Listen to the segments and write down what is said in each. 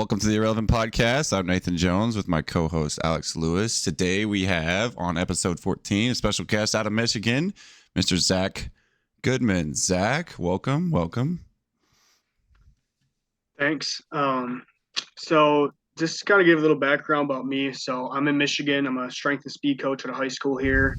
Welcome to the Irrelevant Podcast. I'm Nathan Jones with my co-host Alex Lewis. Today we have on episode 14 a special guest out of Michigan, Mr. Zac Goodman. Zac, welcome. Thanks. So just to kind of give a little background about me. So I'm in Michigan. I'm a strength and speed coach at a high school here.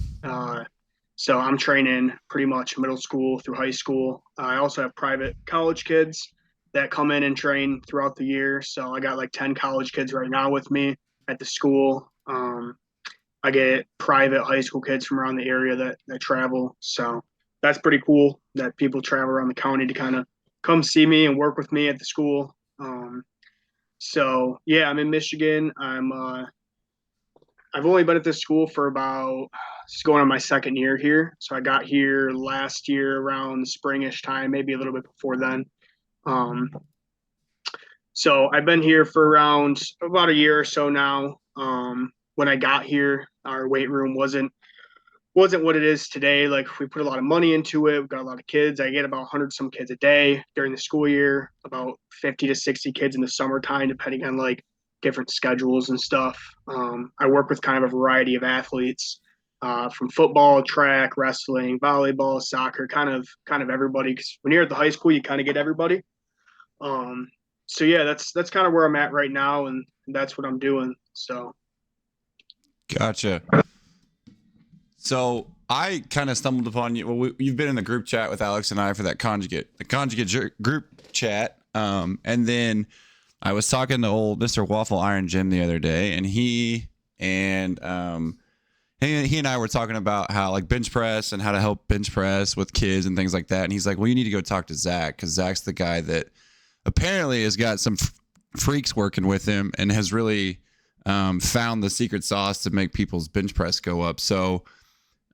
So I'm training pretty much middle school through high school. I also have private college kids that come in and train throughout the year. So I got like 10 college kids right now with me at the school. I get private high school kids from around the area that travel. So that's pretty cool that people travel around the county to kind of come see me and work with me at the school. So yeah, I'm in Michigan. I've only been at this school for about it's going on my second year here. So I got here last year around springish time, maybe a little bit before then. Um, so I've been here for around about a year or so now. When I got here, our weight room wasn't what it is today. Like we put a lot of money into it. We've got a lot of kids. I get about 100 some kids a day during the school year, about 50 to 60 kids in the summertime, depending on like different schedules and stuff. I work with kind of a variety of athletes, from football, track, wrestling, volleyball, soccer, kind of everybody. Because when you're at the high school, you kind of get everybody. Um, so yeah, that's kind of where I'm at right now, and that's what I'm doing. So Gotcha. So I kind of stumbled upon you. Well, you've been in the group chat with Alex and I for that group chat. And then I was talking to old Mr. Waffle Iron Jim the other day, and he and I were talking about how like bench press and how to help bench press with kids and things like that. And he's like, well, you need to go talk to Zac, because Zac's the guy that apparently has got some freaks working with him and has really found the secret sauce to make people's bench press go up. So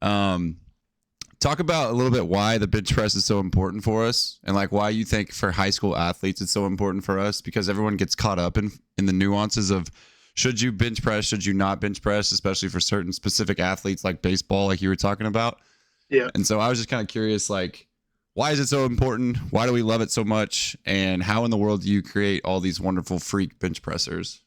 talk about a little bit why the bench press is so important for us, and like why you think for high school athletes it's so important for us, because everyone gets caught up in the nuances of should you bench press, should you not bench press, especially for certain specific athletes like baseball, like you were talking about. yeah. And so I was just kind of curious, like, why is it so important? Why do we love it so much? And how in the world do you create all these wonderful freak bench pressers?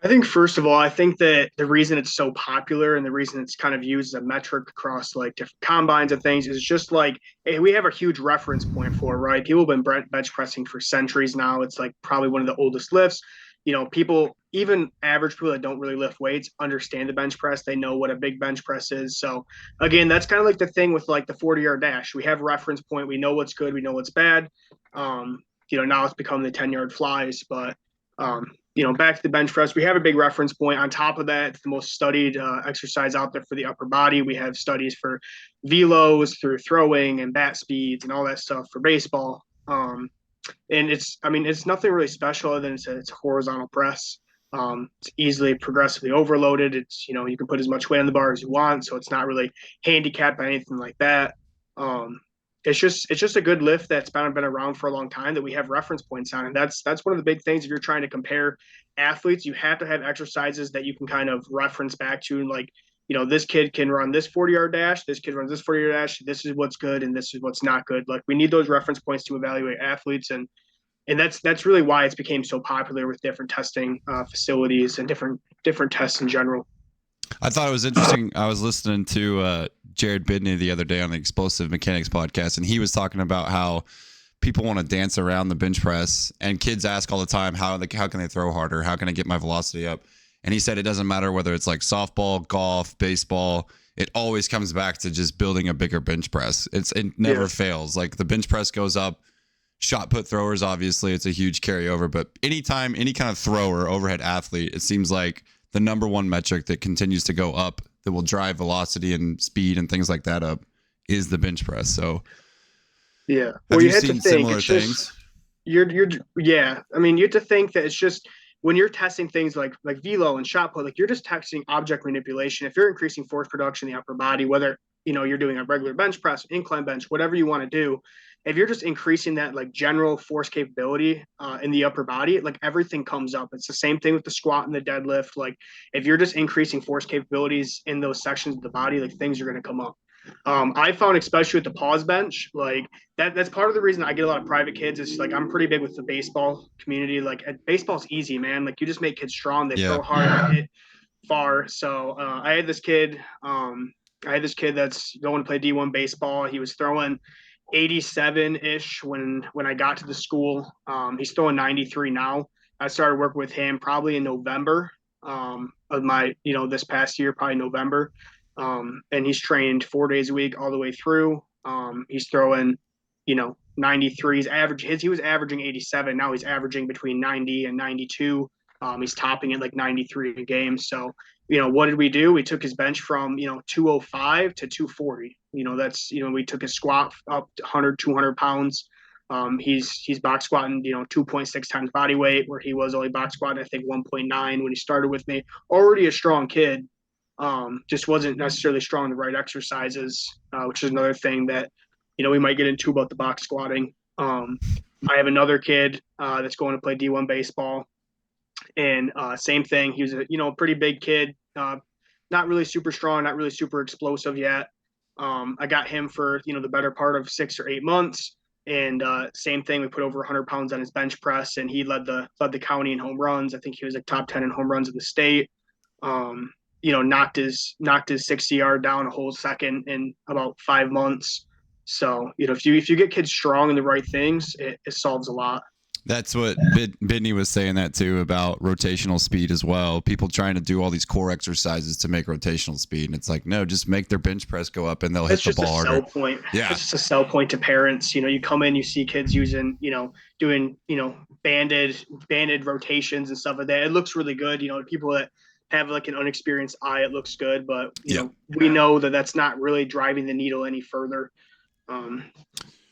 I think first of all, I think that the reason it's so popular and the reason it's kind of used as a metric across like different combines and things is just like, hey, we have a huge reference point for it, right? People have been bench pressing for centuries now. It's like probably one of the oldest lifts. People, even average people that don't really lift weights, understand the bench press. They know what a big bench press is. So again, that's kind of like the thing with like the 40-yard dash. We have a reference point. We know what's good. We know what's bad. Now it's become the 10-yard flies, but um, back to the bench press, we have a big reference point. On top of that, it's the most studied exercise out there for the upper body. We have studies for velos through throwing and bat speeds and all that stuff for baseball. And it's nothing really special other than it's a horizontal press. It's easily progressively overloaded. You can put as much weight on the bar as you want, so it's not really handicapped by anything like that. Um, it's just a good lift that's been around for a long time that we have reference points on, and that's one of the big things. If you're trying to compare athletes, you have to have exercises that you can kind of reference back to, and like this kid can run this 40-yard dash, this kid runs this 40-yard dash, this is what's good and this is what's not good. Like we need those reference points to evaluate athletes, and that's really why it's became so popular with different testing facilities and different tests in general. I thought it was interesting. I was listening to Jared Bidney the other day on the Explosive Mechanics podcast, and he was talking about how people want to dance around the bench press, and kids ask all the time, how can they throw harder? How can I get my velocity up? And he said it doesn't matter whether it's like softball, golf, baseball. It always comes back to just building a bigger bench press. It never fails. Like the bench press goes up. Shot put throwers, obviously, it's a huge carryover. But anytime any kind of thrower, overhead athlete, it seems like the number one metric that continues to go up, that will drive velocity and speed and things like that up, is the bench press. So, Yeah. have Well, you you have to seen think similar it's just things? you're yeah. I mean, you have to think that it's just when you're testing things like velo and shot put, like you're just testing object manipulation. If you're increasing force production in the upper body, whether you're doing a regular bench press, incline bench, whatever you want to do, if you're just increasing that like general force capability in the upper body, like everything comes up. It's the same thing with the squat and the deadlift. Like if you're just increasing force capabilities in those sections of the body, like things are going to come up. I found, especially with the pause bench, like that's part of the reason I get a lot of private kids. Is like I'm pretty big with the baseball community. Like baseball's easy, man. Like you just make kids strong. They Yeah. throw hard, hit far. So I had this kid. I had this kid that's going to play D1 baseball. He was throwing 87 ish when I got to the school. He's throwing 93 now. I started working with him probably in November of my this past year, probably November. And he's trained 4 days a week all the way through. He's throwing 93. He was averaging 87. Now he's averaging between 90 and 92. He's topping at like 93 a game. So what did we do? We took his bench from 205 to 240. That's we took his squat up 100 200 pounds. He's box squatting 2.6 times body weight, where he was only box squatting I think 1.9 when he started with me. Already a strong kid, just wasn't necessarily strong in the right exercises, which is another thing that we might get into about the box squatting. I have another kid that's going to play D1 baseball, and same thing. He was a pretty big kid, not really super strong, not really super explosive yet. I got him for the better part of 6 or 8 months, and same thing. We put over 100 pounds on his bench press, and he led the county in home runs. I think he was like top 10 in home runs in the state. Knocked his 60-yard down a whole second in about 5 months. So if you get kids strong in the right things, it solves a lot. That's what Bidney was saying that too about rotational speed as well. People trying to do all these core exercises to make rotational speed, and it's like, no, just make their bench press go up and they'll hit the ball harder. That's just a sell point. Yeah, it's just a sell point to parents. You come in, you see kids using, doing, banded rotations and stuff like that. It looks really good. People that have like an unexperienced eye, it looks good, but we know that that's not really driving the needle any further.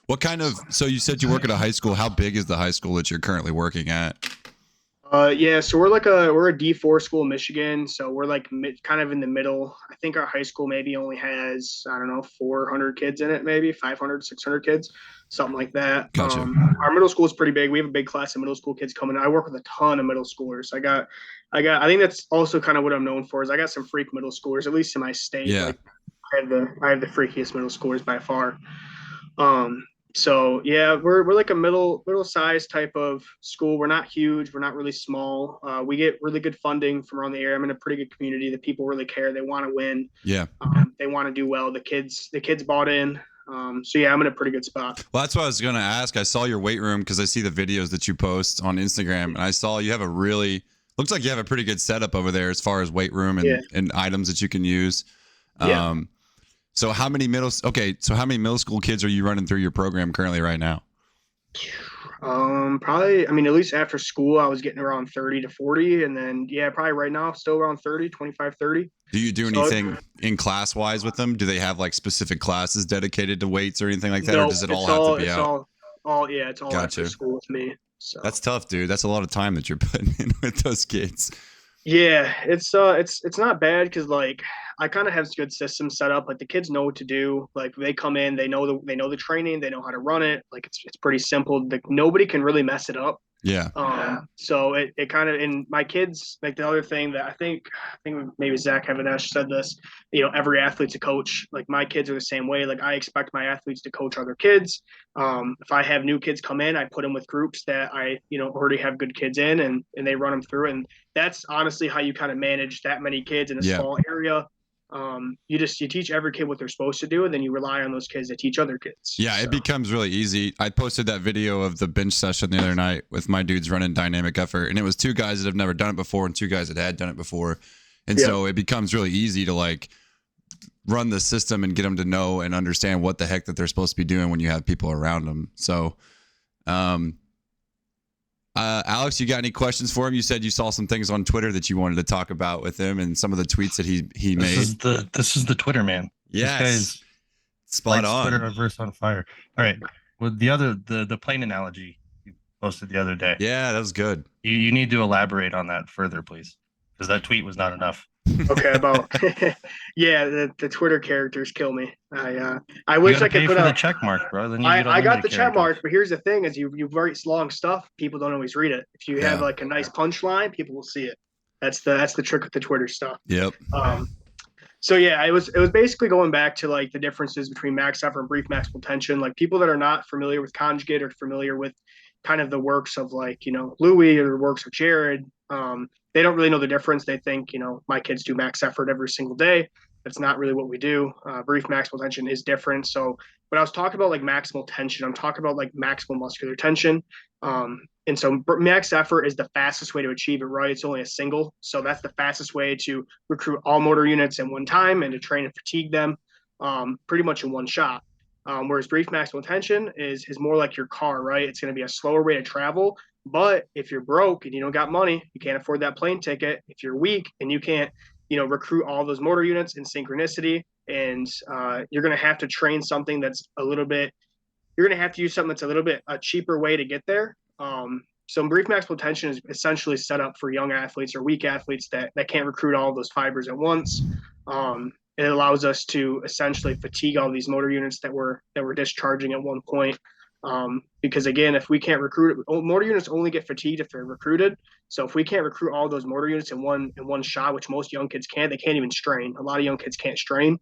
What kind of? So you said you work at a high school. How big is the high school that you're currently working at? So we're a D4 school in Michigan. So we're like kind of in the middle. I think our high school maybe only has, I don't know, 400 kids in it, maybe 500, 600 kids, something like that. Gotcha. Our middle school is pretty big. We have a big class of middle school kids coming in. I work with a ton of middle schoolers. I think that's also kind of what I'm known for, is I got some freak middle schoolers, at least in my state. Yeah. Like, I have the freakiest middle schoolers by far. So yeah, we're like a middle size type of school. We're not huge. We're not really small. We get really good funding from around the area. I'm in a pretty good community. The people really care. They want to win. Yeah. They want to do well. The kids bought in. So yeah, I'm in a pretty good spot. Well, that's what I was going to ask. I saw your weight room because I see the videos that you post on Instagram, and I saw you have looks like you have a pretty good setup over there as far as weight room and items that you can use. Yeah. So how many middle school kids are you running through your program currently right now? Probably, I mean, at least after school, I was getting around 30 to 40. And then, probably right now, still around 30, 25, 30. Do you do anything in class wise with them? Do they have like specific classes dedicated to weights or anything like that? No, or does it all have to be out? It's all after school with me. So that's tough, dude. That's a lot of time that you're putting in with those kids. Yeah, it's not bad because like I kind of have good systems set up. Like the kids know what to do. Like they come in, they know the training, they know how to run it. Like it's pretty simple. Like nobody can really mess it up. Yeah. So it kind of, and my kids, like the other thing that I think maybe Zac Goodman said this, every athlete's a coach. Like my kids are the same way. Like I expect my athletes to coach other kids. If I have new kids come in, I put them with groups that I, already have good kids in, and they run them through. And that's honestly how you kind of manage that many kids in a small area. You teach every kid what they're supposed to do, and then you rely on those kids to teach other kids. Yeah, so. It becomes really easy. I posted that video of the bench session the other night with my dudes running dynamic effort, and it was 2 guys that have never done it before and 2 guys that had done it before. And so it becomes really easy to like run the system and get them to know and understand what the heck that they're supposed to be doing when you have people around them. So, Alex, you got any questions for him? You said you saw some things on Twitter that you wanted to talk about with him and some of the tweets that he made. This is the Twitter man. Yes. This guy's spot on. Twitter reverse on fire. All right. Well, the plane analogy you posted the other day. Yeah, that was good. You need to elaborate on that further, please, because that tweet was not enough. Okay, about the Twitter characters kill me. I wish I could put the check mark, bro. Then I got the check mark, but here's the thing: is you write long stuff, people don't always read it. If you have like a nice punchline, people will see it. That's the trick with the Twitter stuff. Yep. So yeah, it was basically going back to like the differences between max effort and brief maximal tension. Like people that are not familiar with conjugate or familiar with kind of the works of like Louis or the works of Jared, they don't really know the difference. They think my kids do max effort every single day. That's not really what we do. Brief maximal tension is different. So, but I was talking about like maximal tension. I'm talking about like maximal muscular tension. And so max effort is the fastest way to achieve it, right? It's only a single. So that's the fastest way to recruit all motor units in one time and to train and fatigue them pretty much in one shot. Whereas brief maximal tension is more like your car, right? It's going to be a slower way to travel. But if you're broke and you don't got money, you can't afford that plane ticket. If you're weak and you can't, recruit all those motor units in synchronicity, and you're going to have to train something that's a little bit you're going to have to use something that's a little bit a cheaper way to get there. So brief maximal tension is essentially set up for young athletes or weak athletes that can't recruit all of those fibers at once. It allows us to essentially fatigue all these motor units that we're discharging at one point. Because again, if we can't recruit, motor units only get fatigued if they're recruited. So if we can't recruit all those motor units in one shot, which most young kids can't, they can't even strain. A lot of young kids can't strain.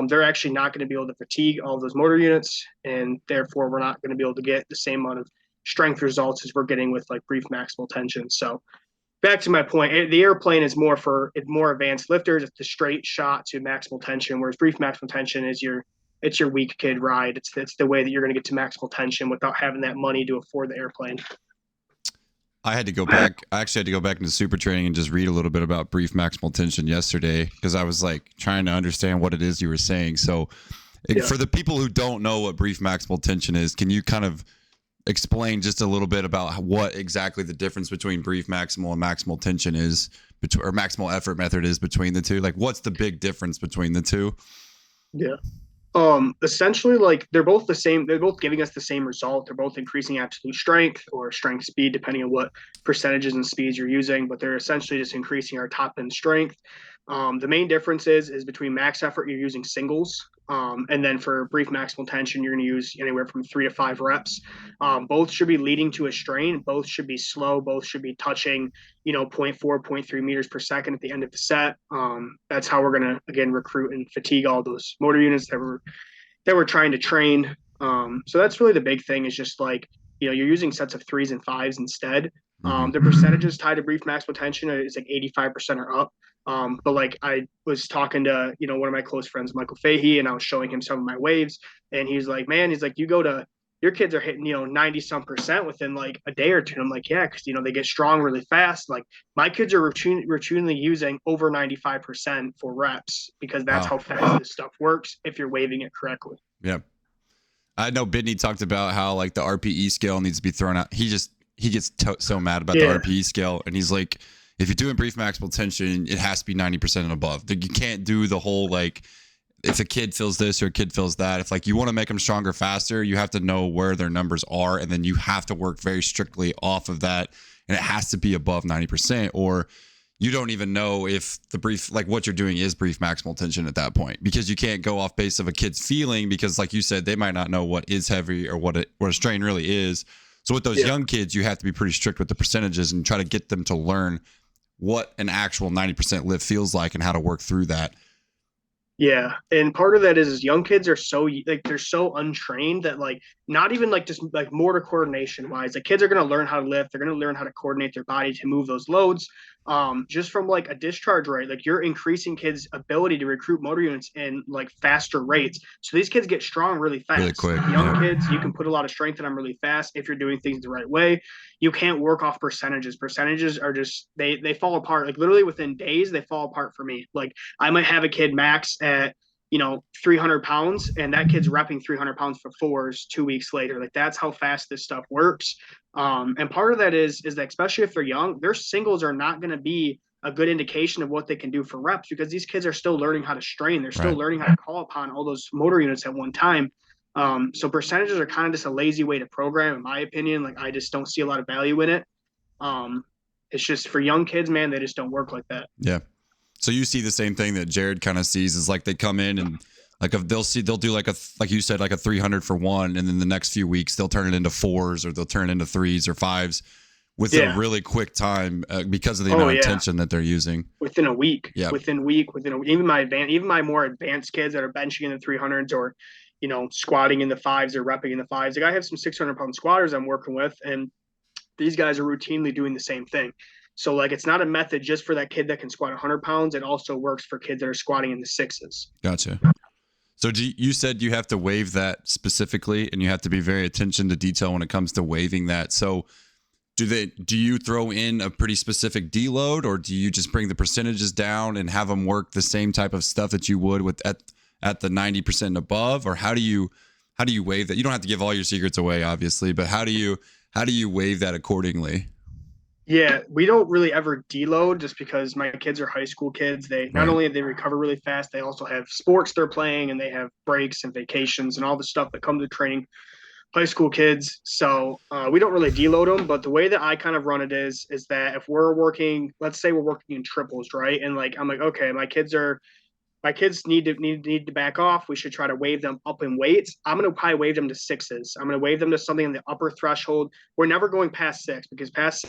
They're actually not going to be able to fatigue all of those motor units, and therefore we're not going to be able to get the same amount of strength results as we're getting with like brief maximal tension. So back to my point, the airplane is more for more advanced lifters. It's the straight shot to maximal tension, whereas brief maximal tension is your weak kid ride. It's the way that you're going to get to maximal tension without having that money to afford the airplane. I had to go back. I actually had to go back into super training and just read a little bit about brief maximal tension yesterday because I was like trying to understand what it is you were saying. So, for the people who don't know what brief maximal tension is, can you kind of explain just a little bit about what exactly the difference between brief maximal and maximal tension is, or maximal effort method is between the two? Like, what's the big difference between the two? Yeah. Essentially, like they're both the same. They're both giving us the same result. They're both increasing absolute strength or strength speed, depending on what percentages and speeds you're using. But they're essentially just increasing our top end strength. The main difference is between max effort, you're using singles. And then for brief maximal tension, you're going to use anywhere from 3 to 5 reps. Both should be leading to a strain. Both should be slow. Both should be touching, 0.4, 0.3 meters per second at the end of the set. That's how we're going to, again, recruit and fatigue all those motor units that we're trying to train. So that's really the big thing is just like, you're using sets of 3s and 5s instead. The percentages tied to brief maximal tension is like 85% or up. But like I was talking to, one of my close friends, Michael Fahey, and I was showing him some of my waves, and he's like, man, your kids are hitting, 90 some percent within like a day or two. And I'm like, yeah, because, they get strong really fast. Like my kids are routinely using over 95% for reps because that's how fast this stuff works if you're waving it correctly. Yeah. I know Bidney talked about how like the RPE scale needs to be thrown out. He gets so mad about the RPE scale, and he's like, if you're doing brief maximal tension, it has to be 90% and above. You can't do the whole like, if a kid feels this or a kid feels that. If like you want to make them stronger faster, you have to know where their numbers are, and then you have to work very strictly off of that, and it has to be above 90%, or you don't even know if the brief, like what you're doing is brief maximal tension at that point, because you can't go off base of a kid's feeling, because like you said, they might not know what is heavy or what a strain really is. So with those young kids, you have to be pretty strict with the percentages and try to get them to learn what an actual 90% lift feels like and how to work through that. Yeah. And part of that is young kids are so like, they're so untrained that like, not even like just like motor coordination wise, like kids are going to learn how to lift. They're going to learn how to coordinate their body to move those loads. Just from like a discharge rate, like you're increasing kids' ability to recruit motor units in like faster rates. So these kids get strong really fast. Really quick. Like young kids, you can put a lot of strength in them really fast if you're doing things the right way. You can't work off percentages. Percentages are just they fall apart. Like literally within days, they fall apart for me. Like I might have a kid max at 300 pounds, and that kid's repping 300 pounds for 4s 2 weeks later. Like that's how fast this stuff works. And part of that is that especially if they're young, their singles are not going to be a good indication of what they can do for reps, because these kids are still learning how to strain. They're still learning how to call upon all those motor units at one time. So percentages are kind of just a lazy way to program, in my opinion. Like I just don't see a lot of value in it. It's just for young kids, man, they just don't work like that. Yeah. So you see the same thing that Jared kind of sees, is like they come in and like if they'll do like you said, like a 300 for one, and then the next few weeks they'll turn it into 4s or they'll turn it into 3s or 5s, with a really quick time because of the amount of tension that they're using. Within a week. Yeah. Within a week. Even my more advanced kids that are benching in the 300s or, squatting in the 5s or repping in the 5s. Like I have some 600-pound squatters I'm working with, and these guys are routinely doing the same thing. So like it's not a method just for that kid that can squat 100 pounds. It also works for kids that are squatting in the 6s. Gotcha. So you said you have to wave that specifically, and you have to be very attention to detail when it comes to waving that. So do you throw in a pretty specific deload, or do you just bring the percentages down and have them work the same type of stuff that you would with at the 90% and above? Or how do you wave that? You don't have to give all your secrets away, obviously, but how do you wave that accordingly? Yeah, we don't really ever deload just because my kids are high school kids. They not only they recover really fast, they also have sports they're playing, and they have breaks and vacations and all the stuff that comes with training high school kids. So we don't really deload them. But the way that I kind of run it is that if we're working, let's say we're working in triples, right? And like I'm like, okay, my kids need to back off. We should try to wave them up in weights. I'm going to probably wave them to 6s. I'm going to wave them to something in the upper threshold. We're never going past 6 because past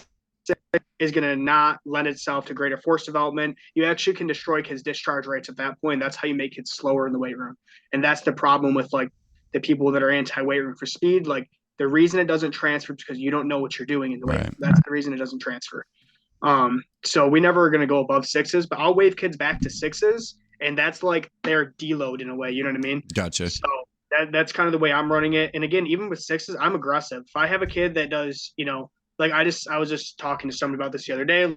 6 is going to not lend itself to greater force development. You actually can destroy kids' discharge rates at that point. That's how you make kids slower in the weight room. And that's the problem with like the people that are anti-weight room for speed. Like the reason it doesn't transfer is because you don't know what you're doing in the weight room. That's the reason it doesn't transfer. So we never are going to go above 6s, but I'll wave kids back to 6s. And that's like their deload in a way. You know what I mean? Gotcha. So that's kind of the way I'm running it. And again, even with 6s, I'm aggressive. If I have a kid that does, like I was just talking to somebody about this the other day.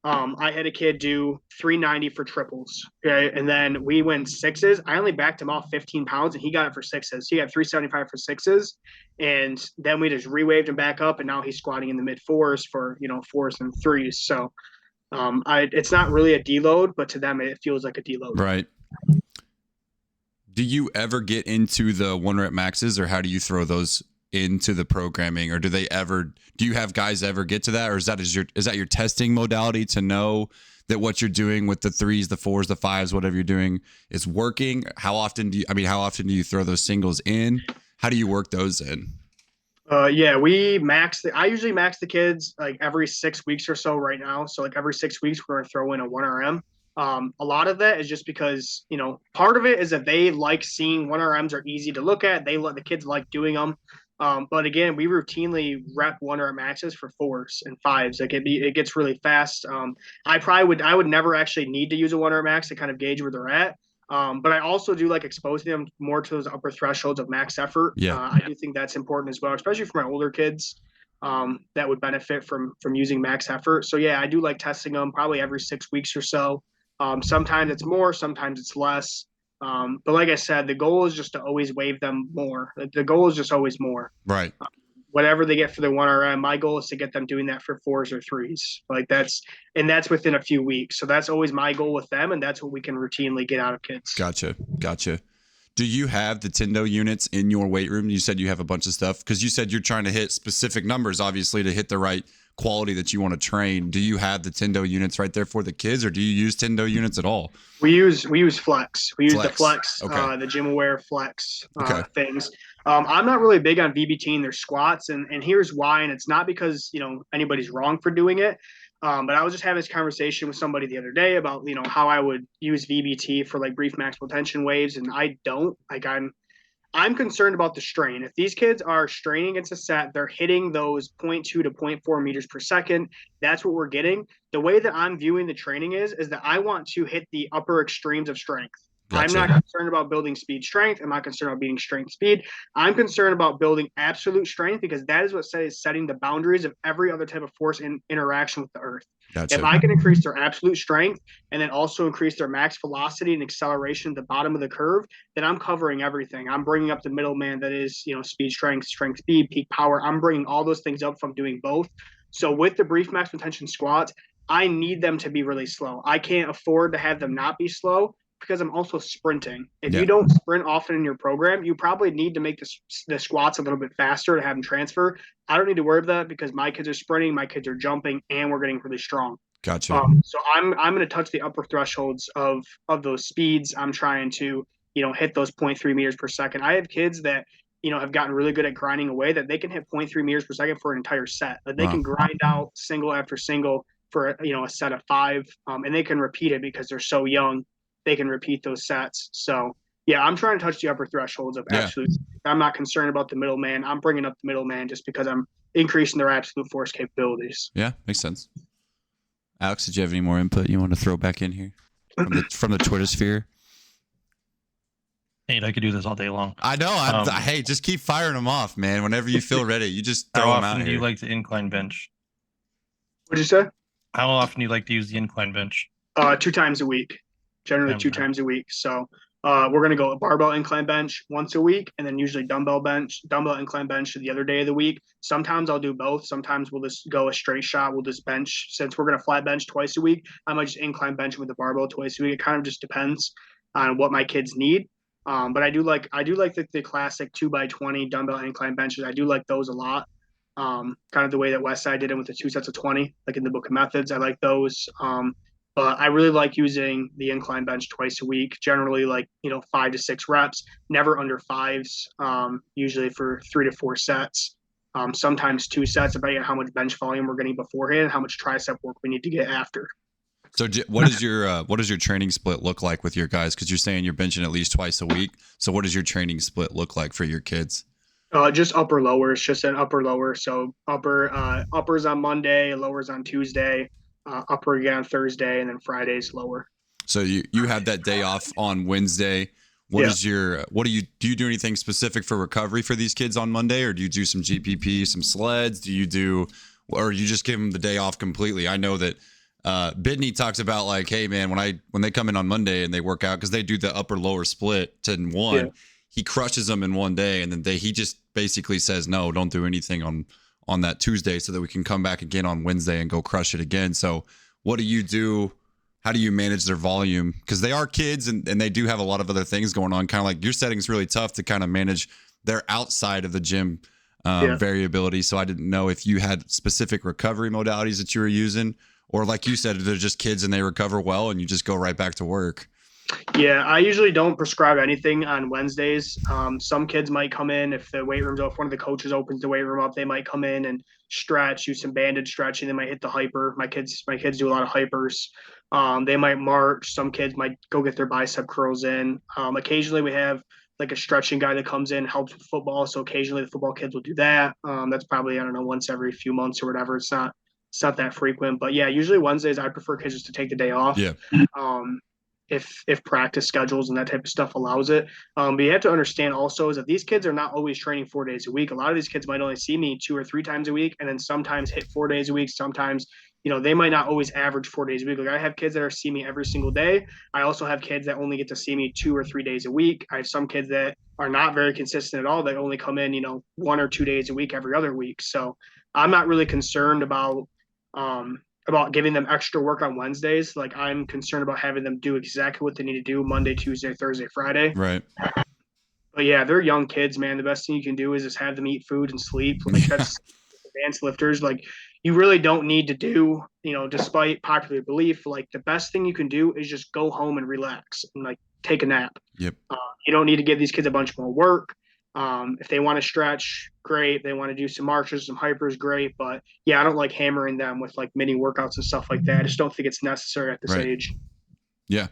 I had a kid do 390 for triples. Okay. And then we went 6s. I only backed him off 15 pounds and he got it for 6s. He got 375 for 6s. And then we just re-waved him back up. And now he's squatting in the mid 4s for, 4s and 3s. So it's not really a deload, but to them it feels like a deload. Right. Do you ever get into the 1-rep maxes, or how do you throw those into the programming, or do you have guys ever get to that, or is that your testing modality to know that what you're doing with the 3s, the 4s, the 5s, whatever you're doing is working? How often do you throw those singles in? How do you work those in? I usually max the kids like every 6 weeks or so right now. So like every 6 weeks, we're going to throw in a 1RM. A lot of that is just because, part of it is that they like seeing 1RMs are easy to look at. The kids like doing them. But again, we routinely rep 1RM maxes for 4s and 5s. Like it gets really fast. I would never actually need to use a 1RM max to kind of gauge where they're at. But I also do like exposing them more to those upper thresholds of max effort. Yeah. I do think that's important as well, especially for my older kids that would benefit from using max effort. So yeah, I do like testing them probably every 6 weeks or so. Sometimes it's more, sometimes it's less. But like I said, the goal is just to always wave them more. The goal is just always more. Right. Whatever they get for the 1RM, my goal is to get them doing that for 4s or 3s. Like that's within a few weeks. So that's always my goal with them, and that's what we can routinely get out of kids. Gotcha. Do you have the Tendo units in your weight room? You said you have a bunch of stuff because you said you're trying to hit specific numbers, obviously, to hit the right quality that you want to train. Do you have the Tendo units right there for the kids, or do you use Tendo units at all? We use Flex. We use the Flex, okay. The Gym Aware Flex okay. things. I'm not really big on VBT and their squats, and here's why. And it's not because anybody's wrong for doing it. But I was just having this conversation with somebody the other day about how I would use VBT for like brief maximal tension waves, and I don't. Like I'm concerned about the strain. If these kids are straining against a set, they're hitting those 0.2 to 0.4 meters per second. That's what we're getting. The way that I'm viewing the training is that I want to hit the upper extremes of strength. Gotcha. I'm not concerned about building speed strength. I'm not concerned about beating strength speed. I'm concerned about building absolute strength because that is what is setting the boundaries of every other type of force in interaction with the earth. Gotcha. If I can increase their absolute strength and then also increase their max velocity and acceleration at the bottom of the curve, then I'm covering everything. I'm bringing up the middleman that is, speed, strength, speed, peak power. I'm bringing all those things up from doing both. So with the brief maximal tension squats, I need them to be really slow. I can't afford to have them not be slow because I'm also sprinting. If you don't sprint often in your program, you probably need to make the squats a little bit faster to have them transfer. I don't need to worry about that because my kids are sprinting, my kids are jumping, and we're getting really strong. Gotcha. So I'm going to touch the upper thresholds of those speeds. I'm trying to, hit those 0.3 meters per second. I have kids that, have gotten really good at grinding away, that they can hit 0.3 meters per second for an entire set. Like they Wow. can grind out single after single for a set of 5, and they can repeat it because they're so young. They can repeat those sets. So yeah, I'm trying to touch the upper thresholds of Yeah. absolute. I'm not concerned about the middleman. I'm bringing up the middleman just because I'm increasing their absolute force capabilities. Yeah, makes sense. Alex, did you have any more input you want to throw back in here from the Twitter sphere? Nate, I could do this all day long. I know. Hey, just keep firing them off, man. Whenever you feel ready, you just How throw them out often do you here. like to incline bench? What'd you say? How often do you like to use the incline bench? 2 times a week, generally 2 times a week. So we're gonna go barbell incline bench once a week, and then usually dumbbell incline bench the other day of the week. Sometimes I'll do both. Sometimes we'll just go a straight shot. We'll just bench. Since we're gonna flat bench twice a week, I might just incline bench with the barbell twice a week. It kind of just depends on what my kids need. But I do like the classic 2x20 dumbbell incline benches. I do like those a lot. Kind of the way that Westside did it with the 2 sets of 20, like in the book of methods. I like those. But I really like using the incline bench twice a week, generally 5 to 6 reps, never under 5s, usually for 3 to 4 sets, sometimes 2 sets, depending on how much bench volume we're getting beforehand and how much tricep work we need to get after. So what does your training split look like with your guys? Because you're saying you're benching at least twice a week. So what does your training split look like for your kids? Just upper lowers, just an upper lower. So uppers on Monday, lowers on Tuesday, upper again on Thursday, and then Friday's lower. So you have that day off on Wednesday. Do you do anything specific for recovery for these kids on Monday, or do you do some GPP, some sleds? Or you just give them the day off completely? I know that Bidney talks about like, hey man, when they come in on Monday and they work out, because they do the upper lower split 10-1, he crushes them in one day, and then he just basically says, no, don't do anything on that Tuesday, so that we can come back again on Wednesday and go crush it again. So what do you do? How do you manage their volume? Because they are kids and they do have a lot of other things going on. Kind of like your setting's really tough to kind of manage their outside of the gym variability. So I didn't know if you had specific recovery modalities that you were using, or like you said, they're just kids and they recover well and you just go right back to work. Yeah, I usually don't prescribe anything on Wednesdays. Some kids might come in if the weight room's open, if one of the coaches opens the weight room up, they might come in and stretch, use some banded stretching. They might hit the hyper. My kids do a lot of hypers. They might march. Some kids might go get their bicep curls in. Occasionally we have like a stretching guy that comes in, helps with football. So occasionally the football kids will do that. That's probably, I don't know, once every few months or whatever. It's not that frequent, but yeah, usually Wednesdays I prefer kids just to take the day off. Yeah. If practice schedules and that type of stuff allows it. But you have to understand also is that these kids are not always training 4 days a week. A lot of these kids might only see me 2 or 3 times a week, and then sometimes hit 4 days a week. Sometimes, they might not always average 4 days a week. Like I have kids that are see me every single day. I also have kids that only get to see me 2 or 3 days a week. I have some kids that are not very consistent at all. That only come in, 1 or 2 days a week every other week. So I'm not really concerned about giving them extra work on Wednesdays. Like I'm concerned about having them do exactly what they need to do Monday, Tuesday, Thursday, Friday. Right. But yeah, they're young kids, man. The best thing you can do is just have them eat food and sleep. Like that's advanced lifters. Like you really don't need to do, despite popular belief, like the best thing you can do is just go home and relax and like take a nap. Yep. You don't need to give these kids a bunch more work. If they want to stretch, great. If they want to do some marches, some hypers, great. But yeah, I don't like hammering them with like mini workouts and stuff like that. I just don't think it's necessary at this age. Yeah.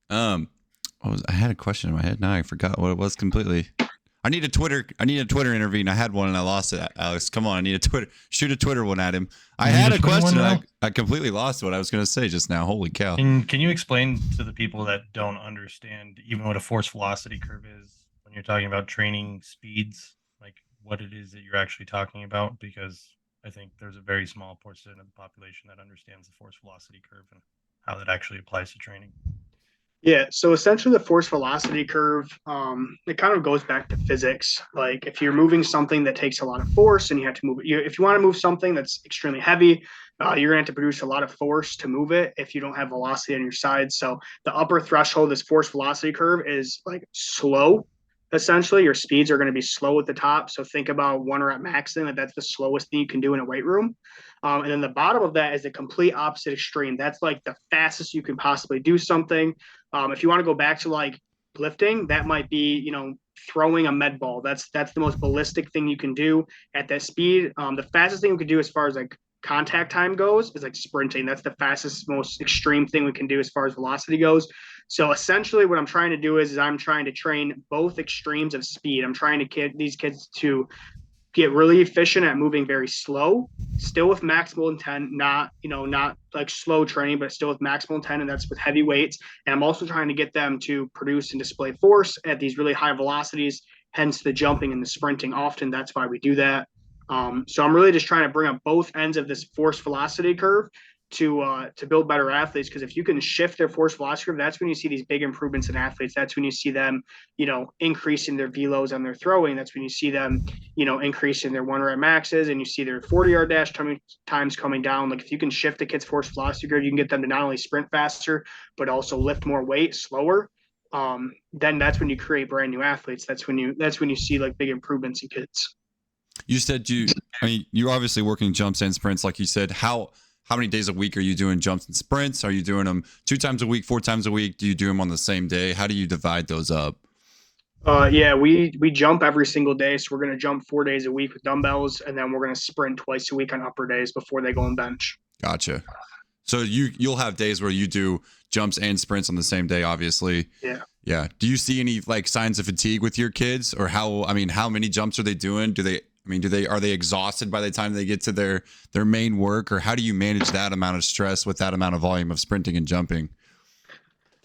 I had a question in my head. Now I forgot what it was completely. I need a Twitter interview, and I had one and I lost it. Alex, come on. I need shoot a Twitter one at him. I had a question. I completely lost what I was going to say just now. Holy cow. Can you explain to the people that don't understand even what a force velocity curve is when you're talking about training speeds, like what it is that you're actually talking about? Because I think there's a very small portion of the population that understands the force velocity curve and how that actually applies to training. Yeah, so essentially the force velocity curve, it kind of goes back to physics. Like if you're moving something that takes a lot of force and you have to move it, if you want to move something that's extremely heavy, you're going to have to produce a lot of force to move it if you don't have velocity on your side. So the upper threshold of this force velocity curve is like slow. Essentially, your speeds are going to be slow at the top. So think about 1 rep maxing. That's the slowest thing you can do in a weight room. And then the bottom of that is the complete opposite extreme. That's like the fastest you can possibly do something. If you want to go back to like lifting, that might be, throwing a med ball. That's the most ballistic thing you can do at that speed. The fastest thing we can do as far as like contact time goes is like sprinting. That's the fastest, most extreme thing we can do as far as velocity goes. So essentially, what I'm trying to do is I'm trying to train both extremes of speed. I'm trying to get these kids to get really efficient at moving very slow, still with maximal intent, not like slow training, but still with maximal intent, and that's with heavy weights. And I'm also trying to get them to produce and display force at these really high velocities, hence the jumping and the sprinting. Often that's why we do that. So I'm really just trying to bring up both ends of this force velocity curve to build better athletes, because if you can shift their force velocity curve, that's when you see these big improvements in athletes. That's when you see them, increasing their velos on their throwing. That's when you see them, increasing their 1 rep maxes, and you see their 40-yard dash times coming down. Like if you can shift the kid's force velocity curve, you can get them to not only sprint faster but also lift more weight slower. Then that's when you create brand new athletes. That's when you see like big improvements in kids. You said you're obviously working jumps and sprints, like you said. How many days a week are you doing jumps and sprints? Are you doing them 2 times a week, 4 times a week? Do you do them on the same day? How do you divide those up? Yeah, we jump every single day. So we're going to jump 4 days a week with dumbbells, and then we're going to sprint twice a week on upper days before they go on bench. Gotcha. So you'll have days where you do jumps and sprints on the same day, obviously. Yeah. Yeah. Do you see any like signs of fatigue with your kids, or how many jumps are they doing? Are they exhausted by the time they get to their main work, or how do you manage that amount of stress with that amount of volume of sprinting and jumping?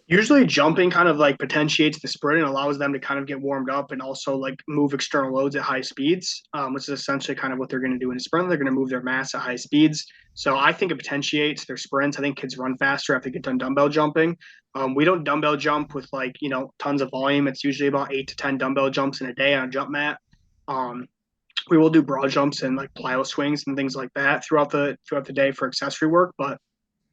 Usually jumping kind of like potentiates the sprint and allows them to kind of get warmed up and also like move external loads at high speeds, which is essentially kind of what they're going to do in a sprint. They're going to move their mass at high speeds. So I think it potentiates their sprints. I think kids run faster after they get done dumbbell jumping. We don't dumbbell jump with like, tons of volume. It's usually about 8 to 10 dumbbell jumps in a day on a jump mat. We will do broad jumps and like plyo swings and things like that throughout the day for accessory work. But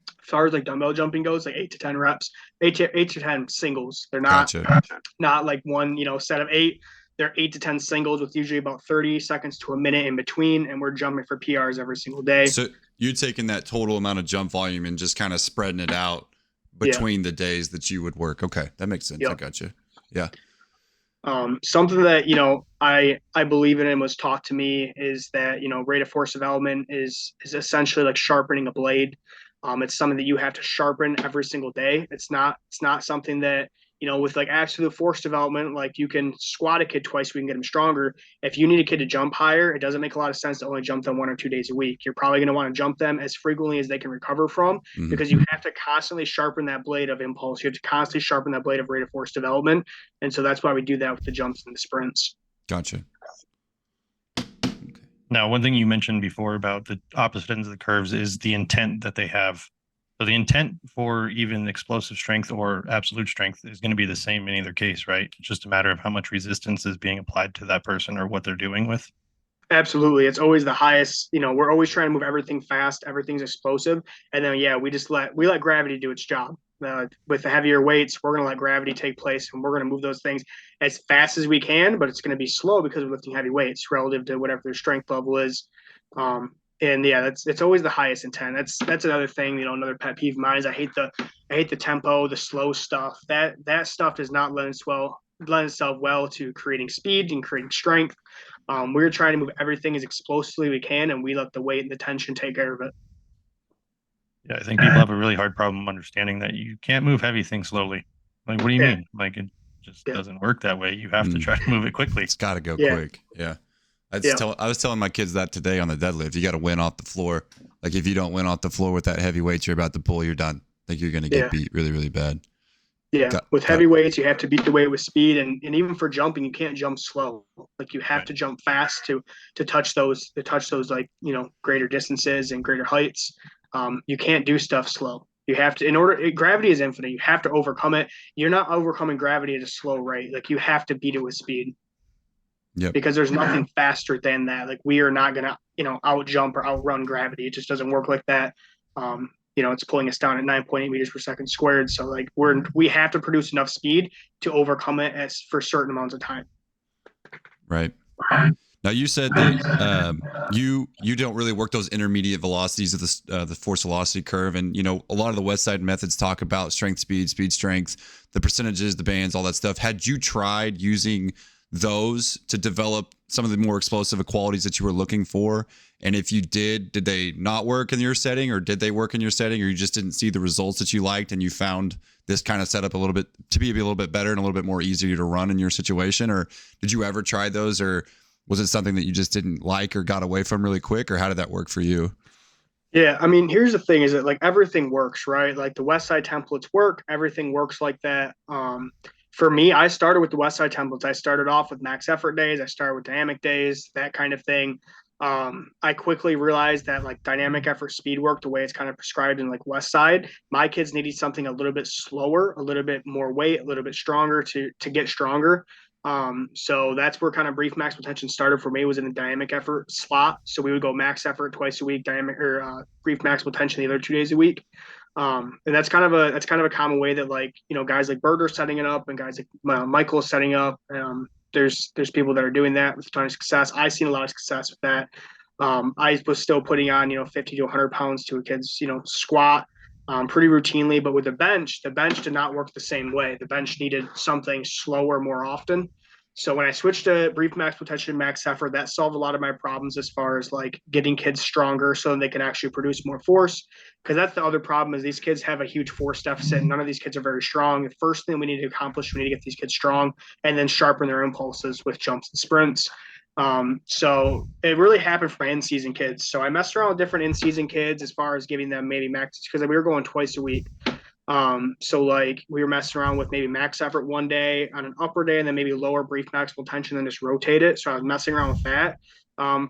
as far as like dumbbell jumping goes, like 8 to 10 reps, 8 to 10 singles. They're not Gotcha. not like one, set of 8. They're 8 to 10 singles with usually about 30 seconds to a minute in between, and we're jumping for PRs every single day. So you're taking that total amount of jump volume and just kind of spreading it out between the days that you would work. Okay, that makes sense. Yep. I gotcha. Yeah. Something that I believe in and was taught to me is that rate of force development is essentially like sharpening a blade. It's something that you have to sharpen every single day. It's not something that with like absolute force development, like you can squat a kid twice, we can get him stronger. If you need a kid to jump higher, it doesn't make a lot of sense to only jump them 1 or 2 days a week. You're probably going to want to jump them as frequently as they can recover from, because you have to constantly sharpen that blade of impulse. You have to constantly sharpen that blade of rate of force development. And so that's why we do that with the jumps and the sprints. Gotcha. Now, one thing you mentioned before about the opposite ends of the curves is the intent that they have. So the intent for even explosive strength or absolute strength is going to be the same in either case, right? It's just a matter of how much resistance is being applied to that person or what they're doing with. Absolutely. It's always the highest, we're always trying to move everything fast. Everything's explosive. And then, we let gravity do its job. With the heavier weights, we're going to let gravity take place, and we're going to move those things as fast as we can, but it's going to be slow because we're lifting heavy weights relative to whatever their strength level is. And yeah, it's always the highest intent. That's another thing, another pet peeve of mine is I hate the tempo, the slow stuff. That stuff does not lend itself well to creating speed and creating strength. We're trying to move everything as explosively we can, and we let the weight and the tension take care of it. Yeah, I think people have a really hard problem understanding that you can't move heavy things slowly. Like, what do you mean? Like, it just doesn't work that way. You have to try to move it quickly. It's got to go quick. Yeah. I was telling my kids that today on the deadlift. You got to win off the floor. Like if you don't win off the floor with that heavy weight you're about to pull, you're done. Like you're going to get beat really, really bad. Yeah. With heavy weights, you have to beat the weight with speed. And even for jumping, you can't jump slow. Like you have to jump fast to touch those like, greater distances and greater heights. You can't do stuff slow. You have to, gravity is infinite. You have to overcome it. You're not overcoming gravity at a slow rate. Like you have to beat it with speed. Yep. Because there's nothing faster than that. Like we are not going to, out jump or outrun gravity. It just doesn't work like that. It's pulling us down at 9.8 meters per second squared. So like we have to produce enough speed to overcome it for certain amounts of time. Right. Now you said that you don't really work those intermediate velocities of the force velocity curve, and a lot of the West Side methods talk about strength, speed, strength, the percentages, the bands, all that stuff. Had you tried using those to develop some of the more explosive qualities that you were looking for? And if you did they not work in your setting, or did they work in your setting, or you just didn't see the results that you liked and you found this kind of setup a little bit to be a little bit better and a little bit more easier to run in your situation? Or did you ever try those, or was it something that you just didn't like or got away from really quick, or how did that work for you? Yeah, I mean, here's the thing: is that like everything works, right? Like the West Side templates work, everything works like that. For me, I started with the West Side templates. I started off with max effort days. I started with dynamic days, that kind of thing. I quickly realized that like dynamic effort speed work, the way it's kind of prescribed in like West Side, my kids needed something a little bit slower, a little bit more weight, a little bit stronger to get stronger. So that's where kind of brief maximal tension started for me, was in the dynamic effort slot. So we would go max effort twice a week, dynamic or brief maximal tension the other 2 days a week. And that's kind of a common way that like, guys like Berger setting it up and guys like Michael setting up. There's people that are doing that with a ton of success. I've seen a lot of success with that. I was still putting on 50 to 100 pounds to a kid's squat pretty routinely, but with the bench did not work the same way. The bench needed something slower more often. So when I switched to brief max potential max effort, that solved a lot of my problems as far as like getting kids stronger so they can actually produce more force. Because that's the other problem, is these kids have a huge force deficit and none of these kids are very strong. The first thing we need to accomplish, we need to get these kids strong and then sharpen their impulses with jumps and sprints. So it really happened for my in-season kids. So I messed around with different in-season kids as far as giving them maybe max, because we were going twice a week. So like we were messing around with maybe max effort one day on an upper day and then maybe lower brief maximal tension and just rotate it. So I was messing around with that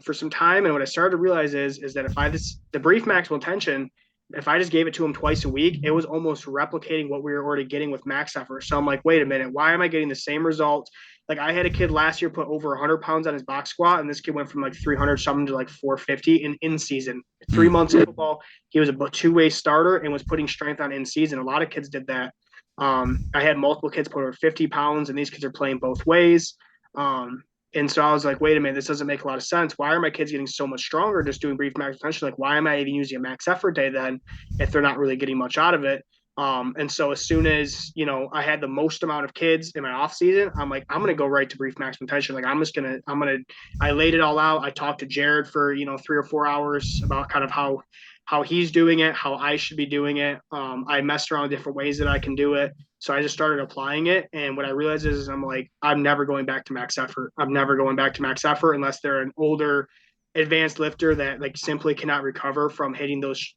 for some time. And what I started to realize is that the brief maximal tension, if I just gave it to him twice a week, it was almost replicating what we were already getting with max effort. So I'm like, wait a minute, why am I getting the same results? Like I had a kid last year put over 100 pounds on his box squat, and this kid went from like 300 something to like 450 in season. 3 months of football, he was a two-way starter and was putting strength on in season. A lot of kids did that. I had multiple kids put over 50 pounds, and these kids are playing both ways. And so I was like, wait a minute, this doesn't make a lot of sense. Why are my kids getting so much stronger just doing brief max tension? Like, why am I even using a max effort day then if they're not really getting much out of it? And so as soon as, I had the most amount of kids in my off season, I'm like, I'm going to go right to brief max tension. Like, I laid it all out. I talked to Jared for, 3 or 4 hours about kind of how he's doing it, how I should be doing it. I messed around with different ways that I can do it. So I just started applying it. And what I realized is I'm like, I'm never going back to max effort. I'm never going back to max effort unless they're an older advanced lifter that like simply cannot recover from hitting those,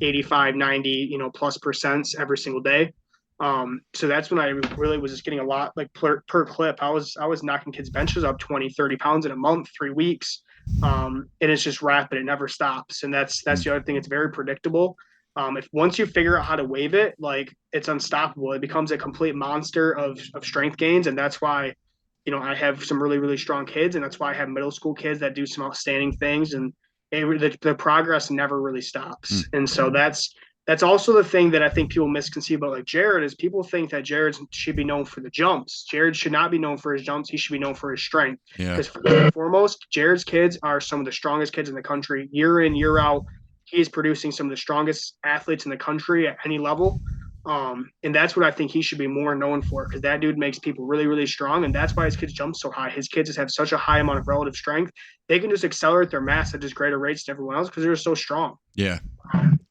85, 90, plus percents every single day. So that's when I really was just getting a lot like per clip. I was knocking kids benches up 20, 30 pounds in a month, 3 weeks. And it's just rapid. It never stops. And that's the other thing. It's very predictable. If once you figure out how to wave it, like it's unstoppable. It becomes a complete monster of strength gains. And that's why, I have some really, really strong kids. And that's why I have middle school kids that do some outstanding things. And the progress never really stops. And so that's also the thing that I think people misconceive about like Jared, is people think that Jared should be known for the jumps. Jared should not be known for his jumps. He should be known for his strength. Because first and foremost, Jared's kids are some of the strongest kids in the country year in, year out. He's producing some of the strongest athletes in the country at any level. And that's what I think he should be more known for, because that dude makes people really, really strong. And that's why his kids jump so high. His kids just have such a high amount of relative strength. They can just accelerate their mass at just greater rates than everyone else because they're so strong. Yeah.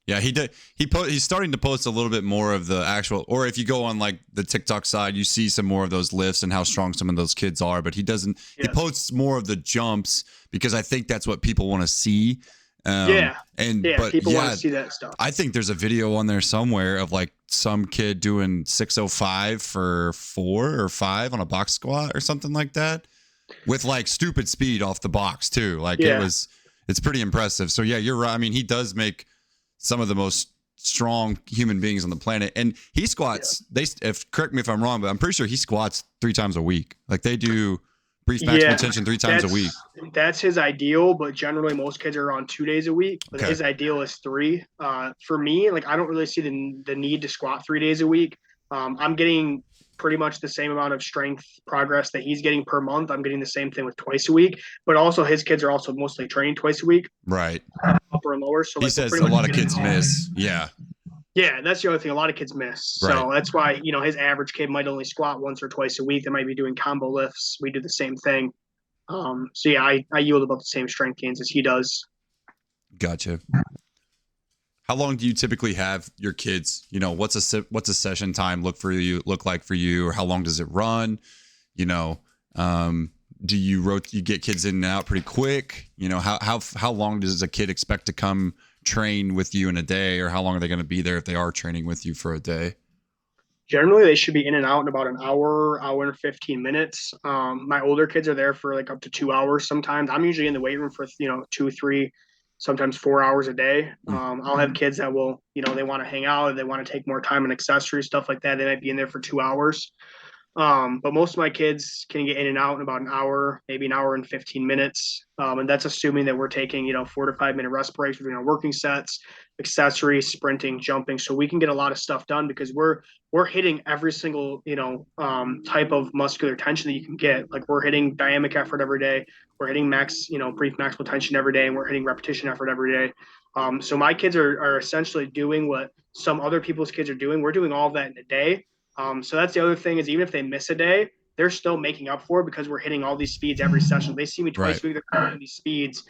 Yeah, he did. He's starting to post a little bit more of the actual, or if you go on like the TikTok side, you see some more of those lifts and how strong some of those kids are. But he doesn't. He posts more of the jumps because I think that's what people want to see. But people want to see that stuff. I think there's a video on there somewhere of like some kid doing 605 for 4 or 5 on a box squat or something like that, with like stupid speed off the box too. Like it's pretty impressive. So yeah, you're right. I mean, he does make some of the most strong human beings on the planet, and he squats. Correct me if I'm wrong, but I'm pretty sure he squats 3 times a week. Like they do brief maximal tension 3 times a week. That's his ideal, but generally most kids are on 2 days a week. But his ideal is 3. For me, like I don't really see the need to squat 3 days a week. I'm getting pretty much the same amount of strength progress that he's getting per month. I'm getting the same thing with twice a week, but also his kids are also mostly training twice a week. Right. Upper and lower. So he says a lot of kids miss. Yeah. Yeah, that's the other thing a lot of kids miss. Right. So that's why, his average kid might only squat once or twice a week. They might be doing combo lifts. We do the same thing. So yeah, I yield about the same strength gains as he does. Gotcha. How long do you typically have your kids? What's a session time look like for you, or how long does it run? You know, do you get kids in and out pretty quick? How long does a kid expect to come train with you in a day, or how long are they going to be there if they are training with you for a day? Generally, they should be in and out in about an hour and 15 minutes. My older kids are there for like up to 2 hours sometimes. I'm usually in the weight room for, 2, 3, sometimes 4 hours a day. I'll have kids that will, they want to hang out, they want to take more time and accessories, stuff like that. They might be in there for 2 hours. But most of my kids can get in and out in about an hour, maybe an hour and 15 minutes. And that's assuming that we're taking, 4 to 5 minute rest breaks between our working sets, accessories, sprinting, jumping. So we can get a lot of stuff done because we're hitting every single, type of muscular tension that you can get. Like we're hitting dynamic effort every day. We're hitting max, brief maximal tension every day, and we're hitting repetition effort every day. So my kids are essentially doing what some other people's kids are doing. We're doing all of that in a day. So that's the other thing is even if they miss a day, they're still making up for it because we're hitting all these speeds every session. They see me twice Right. a week, they're hitting these speeds,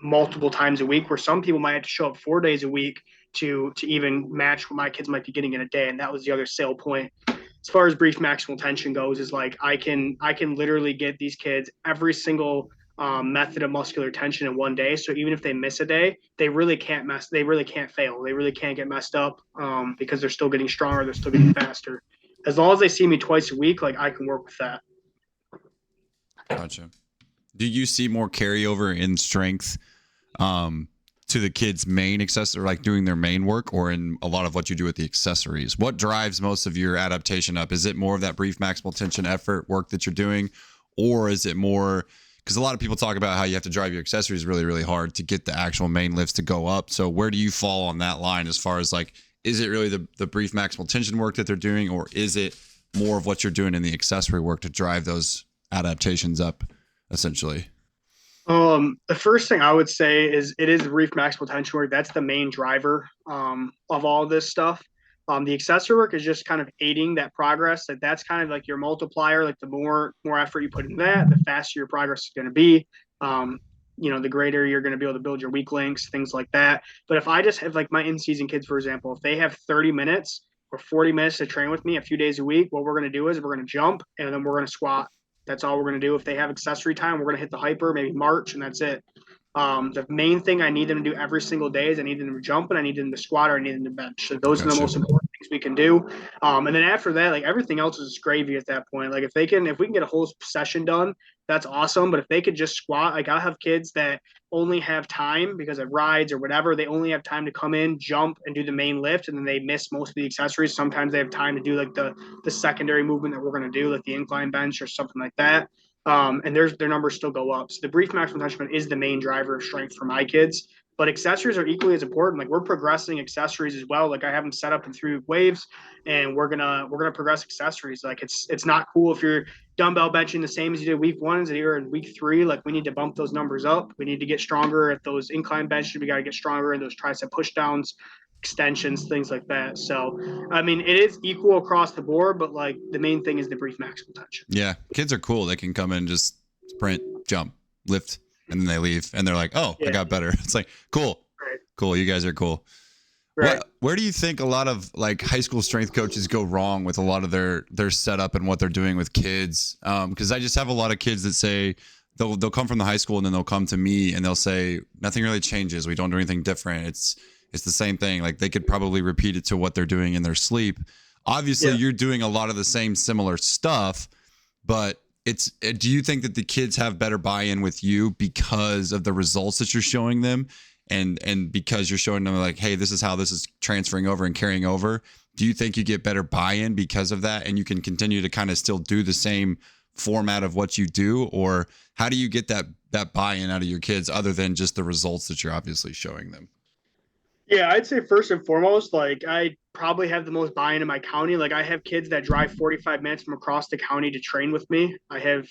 multiple times a week, where some people might have to show up 4 days a week to even match what my kids might be getting in a day. And that was the other sale point. As far as brief maximal tension goes, is like I can literally get these kids every single method of muscular tension in one day. So even if they miss a day, they really can't mess. They really can't fail. They really can't get messed up because they're still getting stronger. They're still getting faster. As long as they see me twice a week, like I can work with that. Gotcha. Do you see more carryover in strength to the kids' main accessory, like doing their main work, or in a lot of what you do with the accessories? What drives most of your adaptation up? Is it more of that brief maximal tension effort work that you're doing, or is it more because a lot of people talk about how you have to drive your accessories really, really hard to get the actual main lifts to go up? So where do you fall on that line as far as like, is it really the brief maximal tension work that they're doing, or is it more of what you're doing in the accessory work to drive those adaptations up, essentially? The first thing I would say is it is the brief maximal tension work. That's the main driver of all of this stuff. The accessory work is just kind of aiding that progress. That's kind of like your multiplier. Like the more effort you put in that, the faster your progress is going to be. The greater you're going to be able to build your weak links, things like that. But if I just have like my in-season kids, for example, if they have 30 minutes or 40 minutes to train with me a few days a week, what we're going to do is we're going to jump and then we're going to squat. That's all we're going to do. If they have accessory time, we're going to hit the hyper, maybe march, and that's it. The main thing I need them to do every single day is I need them to jump and I need them to squat or I need them to bench. So those are the Gotcha. most important things we can do. And then after that, like everything else is gravy at that point. Like if we can get a whole session done, that's awesome. But if they could just squat, like I'll have kids that only have time because of rides or whatever. They only have time to come in, jump, and do the main lift, and then they miss most of the accessories. Sometimes they have time to do like the secondary movement that we're going to do, like the incline bench or something like that. And their numbers still go up. So the brief maximal tension is the main driver of strength for my kids. But accessories are equally as important. Like we're progressing accessories as well. Like I have them set up in 3 waves, and we're gonna progress accessories. Like it's not cool if you're dumbbell benching the same as you did week 1 as you're in week 3. Like we need to bump those numbers up. We need to get stronger at those incline benches. We got to get stronger in those tricep push downs, extensions, things like that. So, I mean, it is equal across the board, but like the main thing is the brief maximal tension. Yeah, kids are cool. They can come in, just sprint, jump, lift, and then they leave, and they're like, "Oh, I Yeah. got better." It's like, cool, Right. cool. You guys are cool. Right. Where do you think a lot of like high school strength coaches go wrong with a lot of their setup and what they're doing with kids? Because I just have a lot of kids that say they'll come from the high school and then they'll come to me and they'll say nothing really changes. We don't do anything different. It's the same thing. Like they could probably repeat it to what they're doing in their sleep. Obviously, Yeah. you're doing a lot of the same similar stuff, but do you think that the kids have better buy-in with you because of the results that you're showing them, and because you're showing them like, hey, this is how this is transferring over and carrying over? Do you think you get better buy-in because of that, and you can continue to kind of still do the same format of what you do? Or how do you get that buy-in out of your kids other than just the results that you're obviously showing them? Yeah, I'd say first and foremost, like I probably have the most buy-in in my county. Like I have kids that drive 45 minutes from across the county to train with me. I have,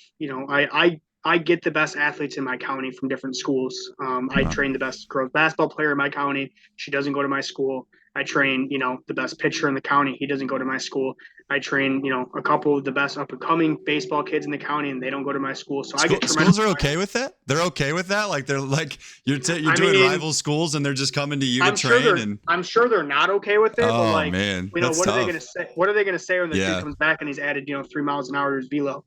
I get the best athletes in my county from different schools. I Wow. train the best girls basketball player in my county. She doesn't go to my school. I train, the best pitcher in the county. He doesn't go to my school. I train, a couple of the best up and coming baseball kids in the county, and they don't go to my school. So I get tremendous. Schools are okay with that. They're okay with that. Like they're like you're I doing mean, rival schools, and they're just coming to you to I'm sure train. they're And I'm sure they're not okay with it. But oh like, man, what that's are they tough. gonna say? What are they gonna say when the Yeah. kid comes back and he's added, 3 miles an hour to his velo?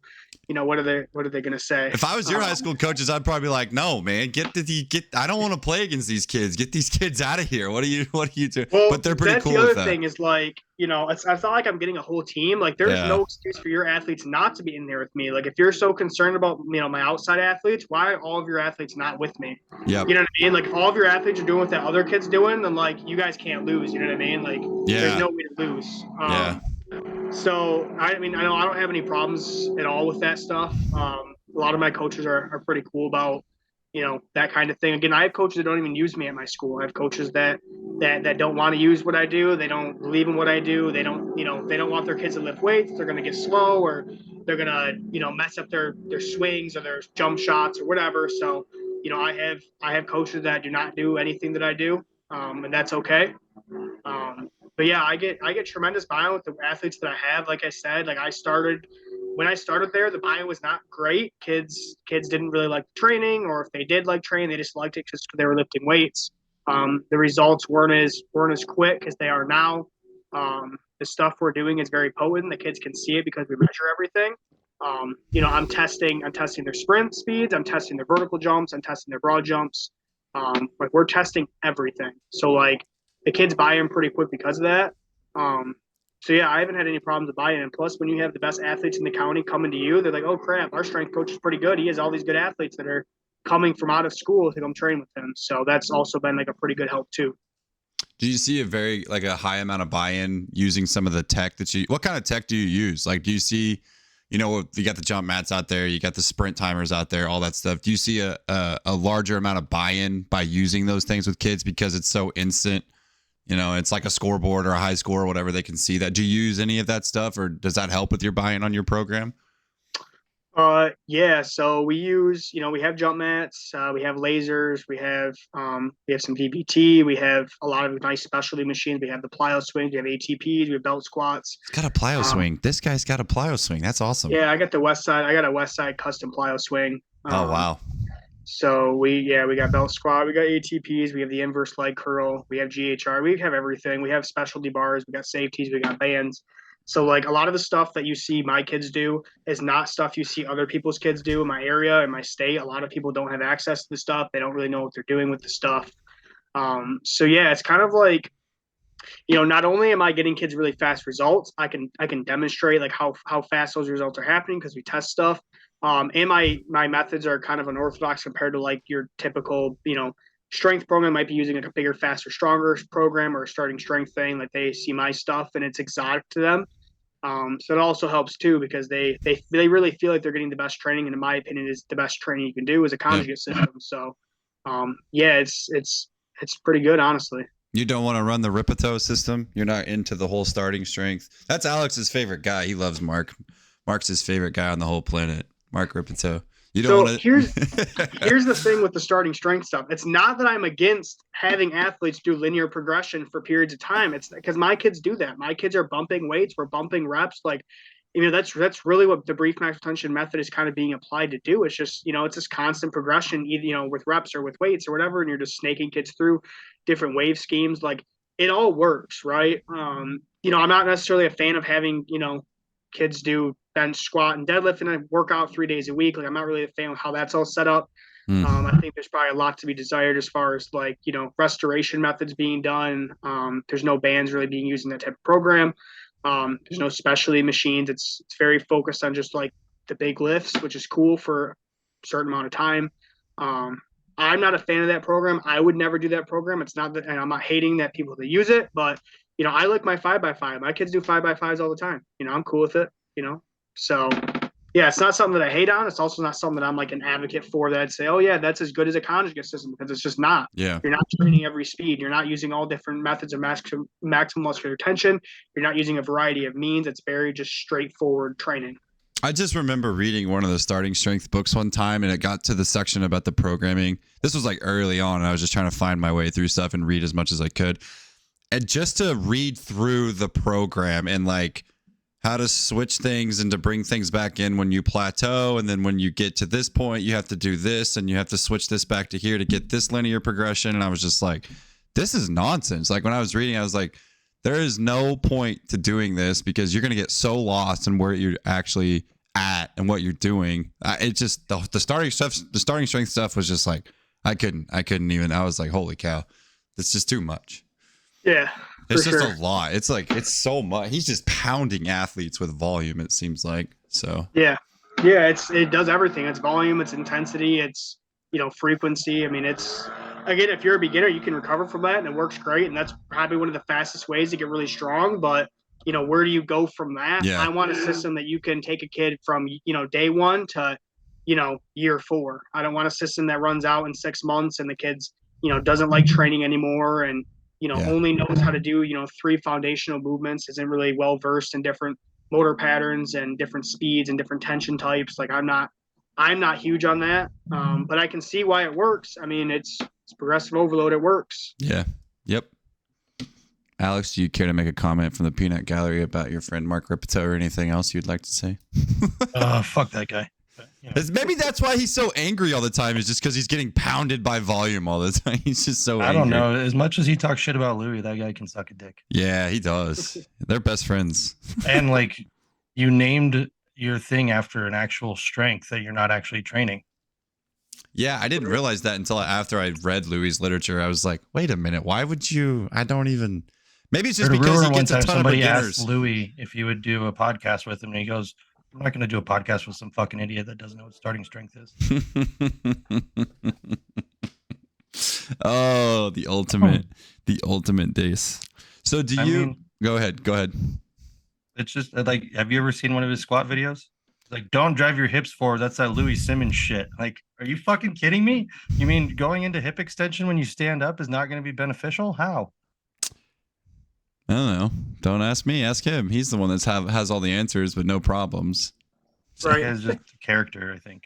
What are they gonna say? If I was your high school coaches, I'd probably be like, no, man, I don't want to play against these kids. Get these kids out of here. What are you doing? Well, But they're pretty that's cool the other with that. thing is like, it's not like I'm getting a whole team. Like there's Yeah. no excuse for your athletes not to be in there with me. Like if you're so concerned about, my outside athletes, why are all of your athletes not with me? Yeah. You know what I mean? Like if all of your athletes are doing what that other kid's doing, then like you guys can't lose. You know what I mean? Like there's no way to lose. Yeah. So I mean, I don't have any problems at all with that stuff. A lot of my coaches are pretty cool about, that kind of thing. Again, I have coaches that don't even use me at my school. I have coaches that don't want to use what I do. They don't believe in what I do. They don't, they don't want their kids to lift weights. They're going to get slow, or they're going to, mess up their swings or their jump shots or whatever. So, I have coaches that do not do anything that I do, and that's okay. But yeah, I get tremendous buy-in with the athletes that I have. Like I said, like when I started there, the buy-in was not great. Kids didn't really like training, or if they did like training, they just liked it just because they were lifting weights. The results weren't as quick as they are now. The stuff we're doing is very potent. The kids can see it because we measure everything. I'm testing their sprint speeds. I'm testing their vertical jumps. I'm testing their broad jumps. Like we're testing everything. So like the kids buy in pretty quick because of that. So yeah, I haven't had any problems with buy-in. And plus, when you have the best athletes in the county coming to you, they're like, "Oh crap, our strength coach is pretty good. He has all these good athletes that are coming from out of school to come train with him." So that's also been like a pretty good help too. Do you see a high amount of buy-in using some of the tech what kind of tech do you use? Like, do you see, you got the jump mats out there, you got the sprint timers out there, all that stuff. Do you see a larger amount of buy-in by using those things with kids because it's so instant? It's like a scoreboard or a high score or whatever. They can see that. Do you use any of that stuff, or does that help with your buy-in on your program? Yeah. So we use, we have jump mats, we have lasers, we have some DBT, we have a lot of nice specialty machines. We have the plyo swings, we have ATPs, we have belt squats. He's got a plyo swing. This guy's got a plyo swing. That's awesome. Yeah, I got a Westside custom plyo swing. Oh wow. So we got belt squat, we got ATPs, we have the inverse leg curl, we have GHR, we have everything. We have specialty bars, we got safeties, we got bands. So like a lot of the stuff that you see my kids do is not stuff you see other people's kids do in my area, in my state. A lot of people don't have access to the stuff. They don't really know what they're doing with the stuff. So yeah, it's kind of like, not only am I getting kids really fast results, I can demonstrate like how fast those results are happening because we test stuff. And my methods are kind of unorthodox compared to like your typical, strength program might be using like a bigger, faster, stronger program or a starting strength thing. Like they see my stuff and it's exotic to them. So it also helps too because they really feel like they're getting the best training, and in my opinion, is the best training you can do is a conjugate system. So yeah, it's pretty good, honestly. You don't want to run the Ripito system? You're not into the whole starting strength? That's Alex's favorite guy. He loves Mark. Mark's his favorite guy on the whole planet. Mark Ripito. You don't want to... here's the thing with the starting strength stuff. It's not that I'm against having athletes do linear progression for periods of time. It's because my kids do that. My kids are bumping weights. We're bumping reps. Like, that's really what the brief max retention method is kind of being applied to do. It's just, it's this constant progression, either, with reps or with weights or whatever. And you're just snaking kids through different wave schemes. Like it all works, right? I'm not necessarily a fan of having, kids do bench, squat, and deadlift and I work out 3 days a week. Like I'm not really a fan of how that's all set up. I think there's probably a lot to be desired as far as like, restoration methods being done. There's no bands really being used in that type of program. There's no specialty machines. It's very focused on just like the big lifts, which is cool for a certain amount of time. I'm not a fan of that program. I would never do that program. It's not that, and I'm not hating that people that use it, but I like my 5x5. My kids do 5x5s all the time. I'm cool with it. So yeah, it's not something that I hate on. It's also not something that I'm like an advocate for that I'd say, oh yeah, that's as good as a conjugate system, because it's just not. Yeah. You're not training every speed. You're not using all different methods of maximum muscular tension. You're not using a variety of means. It's very just straightforward training. I just remember reading one of the starting strength books one time, and it got to the section about the programming. This was like early on, and I was just trying to find my way through stuff and read as much as I could. and just to read through the program and like how to switch things and to bring things back in when you plateau, and then when you get to this point you have to do this and you have to switch this back to here to get this linear progression. And I was just like, this is nonsense. Like when I was reading, I was like, there is no point to doing this because you're going to get so lost in where you're actually at and what you're doing. It just the starting strength stuff was just like I couldn't even. I was like, holy cow, it's just too much. Yeah, it's just a lot. It's like it's so much. He's just pounding athletes with volume. It seems like so. Yeah, it does everything. It's volume, it's intensity, it's frequency. I mean, it's again, if you're a beginner, you can recover from that, and it works great. And that's probably one of the fastest ways to get really strong. But where do you go from that? Yeah. I want a system that you can take a kid from day one to year 4. I don't want a system that runs out in 6 months and the kid's doesn't like training anymore and only knows how to do 3 foundational movements, isn't really well versed in different motor patterns and different speeds and different tension types. Like I'm not huge on that, but I can see why it works. I mean, it's progressive overload. It works. Yeah. Yep. Alex, do you care to make a comment from the Peanut Gallery about your friend Mark Ripito or anything else you'd like to say? Fuck that guy. But, maybe that's why he's so angry all the time, is just because he's getting pounded by volume all the time. He's just so angry. I don't know. As much as he talks shit about Louis, that guy can suck a dick. Yeah, he does. They're best friends. And like, you named your thing after an actual strength that you're not actually training. Yeah, I didn't realize that until after I read Louis' literature. I was like, wait a minute, why would you? I don't even. Maybe it's just because he gets a ton of beginners. Asked Louis if he would do a podcast with him, and he goes, I'm not going to do a podcast with some fucking idiot that doesn't know what starting strength is. Oh, the ultimate days. So go ahead. It's just like, have you ever seen one of his squat videos? Like, don't drive your hips forward. That's that Louis Simmons shit. Like, are you fucking kidding me? You mean going into hip extension when you stand up is not going to be beneficial? How? I don't know. Don't ask me. Ask him. He's the one that has all the answers, but no problems. So right. It's just a character, I think.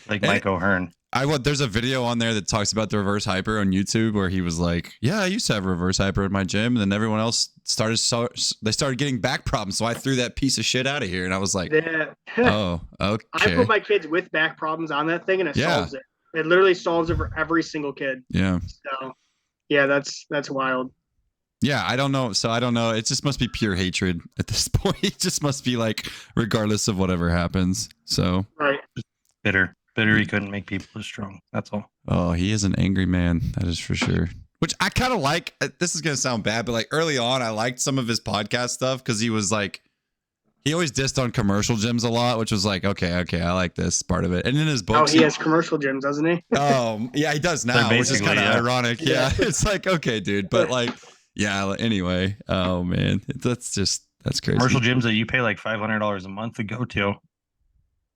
Like Mike O'Hearn. There's a video on there that talks about the reverse hyper on YouTube where he was like, yeah, I used to have a reverse hyper in my gym. And then everyone else started getting back problems. So I threw that piece of shit out of here. And I was like, oh, okay. I put my kids with back problems on that thing and it solves it. It literally solves it for every single kid. Yeah. So yeah, that's wild. Yeah, I don't know. So I don't know. It just must be pure hatred at this point. It just must be like, regardless of whatever happens. So right. Bitter he couldn't make people as strong. That's all. Oh, he is an angry man. That is for sure. Which I kind of like. This is going to sound bad, but like early on, I liked some of his podcast stuff because he was like, he always dissed on commercial gyms a lot, which was like, okay, I like this part of it. And in his books, he has commercial gyms, doesn't he? Oh, yeah, he does now, which is kind of ironic. Yeah, it's like, okay, dude, but like, yeah. Anyway, oh man, that's crazy. Commercial gyms that you pay like $500 a month to go to, and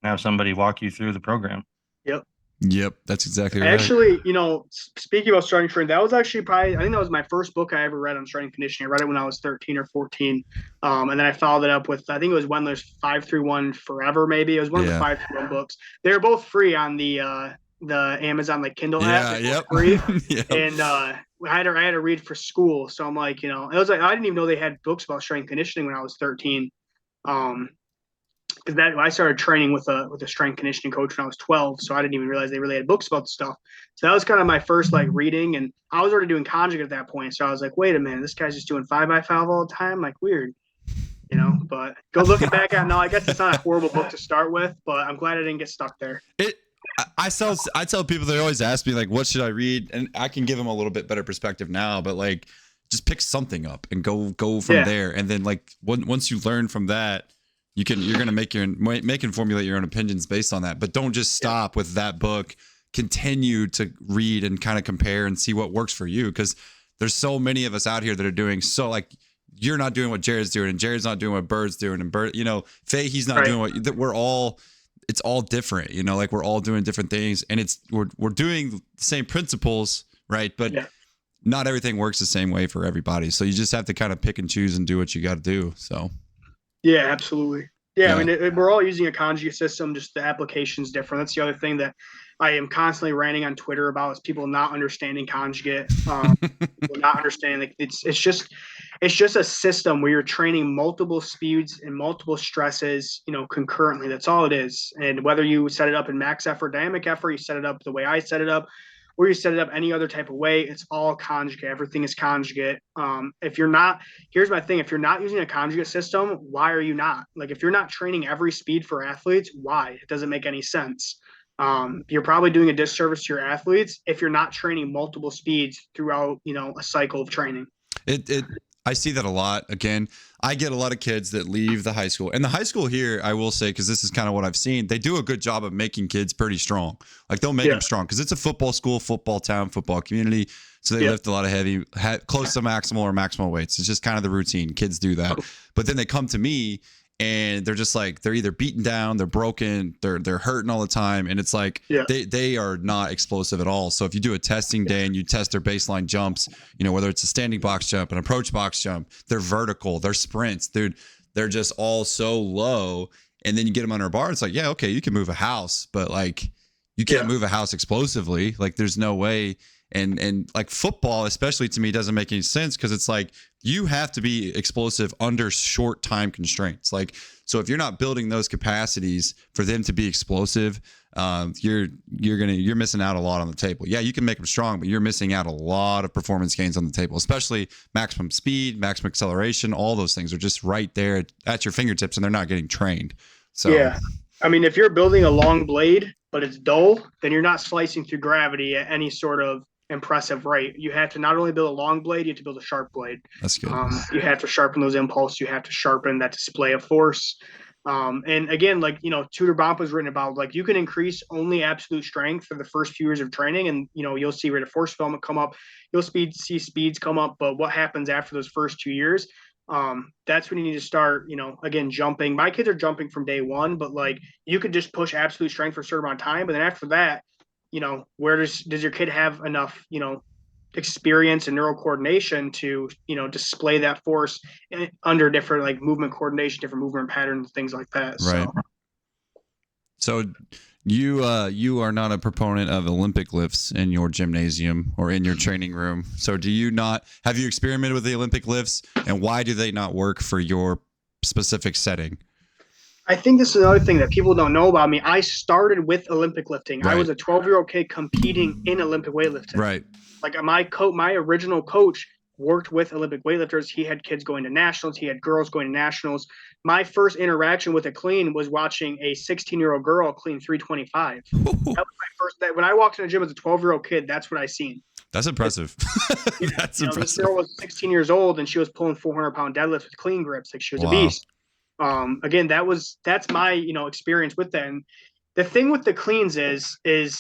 have somebody walk you through the program. Yep, that's exactly right. Actually, speaking about strength training, that was actually I think that was my first book I ever read on strength conditioning. I read it when I was 13 or 14. And then I followed it up with, I think it was Wendler's 531 Forever, maybe. It was one of the 531 books. They were both free on the Amazon Kindle app. Yeah, free. Yep. And I had to read for school. So I'm like, it was like, I didn't even know they had books about strength conditioning when I was 13. Because I started training with a strength conditioning coach when I was 12, so I didn't even realize they really had books about the stuff. So that was kind of my first reading, and I was already doing conjugate at that point. So I was like, wait a minute, this guy's just doing 5x5 all the time, like weird, But go looking back at it now, I guess it's not a horrible book to start with, but I'm glad I didn't get stuck there. I tell people, they always ask me like, what should I read, and I can give them a little bit better perspective now, but like, just pick something up and go from there, and then like once you learn from that. You're going to make and formulate your own opinions based on that, but don't just stop with that book. Continue to read and kind of compare and see what works for you. Because there's so many of us out here that are doing like you're not doing what Jared's doing, and Jared's not doing what Bird's doing, and Bird, Faye, he's not doing what it's all different, like we're all doing different things, and we're doing the same principles, right? But not everything works the same way for everybody. So you just have to kind of pick and choose and do what you got to do. So. Yeah, absolutely. Yeah, I mean, we're all using a conjugate system, just the application's different. That's the other thing that I am constantly ranting on Twitter about is people not understanding conjugate, people not understanding. It's just, it's just a system where you're training multiple speeds and multiple stresses, concurrently. That's all it is. And whether you set it up in max effort, dynamic effort, you set it up the way I set it up, or you set it up any other type of way, it's all conjugate. Everything is conjugate. If you're not, here's my thing: if you're not using a conjugate system, why are you not? Like, if you're not training every speed for athletes, why? It doesn't make any sense. You're probably doing a disservice to your athletes if you're not training multiple speeds throughout, a cycle of training. I see that a lot. Again, I get a lot of kids that leave the high school, and the high school here, I will say, because this is kind of what I've seen, they do a good job of making kids pretty strong. Like, they'll make them strong because it's a football school, football town, football community. So they lift a lot of heavy, close to maximal or maximal weights. It's just kind of the routine. Kids do that. But then they come to me and they're just like, they're either beaten down, they're broken, they're hurting all the time. And it's like, they are not explosive at all. So if you do a testing day and you test their baseline jumps, whether it's a standing box jump, an approach box jump, they're vertical, they're sprints, dude, they're just all so low. And then you get them under a bar. It's like, yeah, okay, you can move a house, but like, you can't move a house explosively. Like, there's no way. And like, football, especially, to me, doesn't make any sense, because it's like, you have to be explosive under short time constraints. So if you're not building those capacities for them to be explosive, you're missing out a lot on the table. Yeah, you can make them strong, but you're missing out a lot of performance gains on the table, especially maximum speed, maximum acceleration. All those things are just right there at your fingertips, and they're not getting trained. So yeah, I mean, if you're building a long blade but it's dull, then you're not slicing through gravity at any sort of impressive rate. You have to not only build a long blade, you have to build a sharp blade. That's good. You have to sharpen those impulses. You have to sharpen that display of force. And again, like, Tudor Bomp was written about, like, you can increase only absolute strength for the first few years of training, and you'll see rate of force development come up, you'll see speeds come up, but what happens after those first 2 years? That's when you need to start, again, jumping. My kids are jumping from day one, but like, you could just push absolute strength for a certain amount of time, but then after that, where does your kid have enough, experience and neural coordination to, display that force under different, like, movement coordination, different movement patterns, things like that. Right. So you are not a proponent of Olympic lifts in your gymnasium or in your training room. So have you experimented with the Olympic lifts, and why do they not work for your specific setting? I think this is another thing that people don't know about me. I started with Olympic lifting. Right. I was a 12-year-old kid competing in Olympic weightlifting. Right. Like, my original coach worked with Olympic weightlifters. He had kids going to nationals. He had girls going to nationals. My first interaction with a clean was watching a 16-year-old girl clean 325. That was my first. When I walked in the gym as a 12-year-old kid, that's what I seen. That's impressive. That's impressive. This girl was 16 years old, and she was pulling 400-pound deadlifts with clean grips. Like, she was a beast. Again, that's my experience with that. And the thing with the cleans is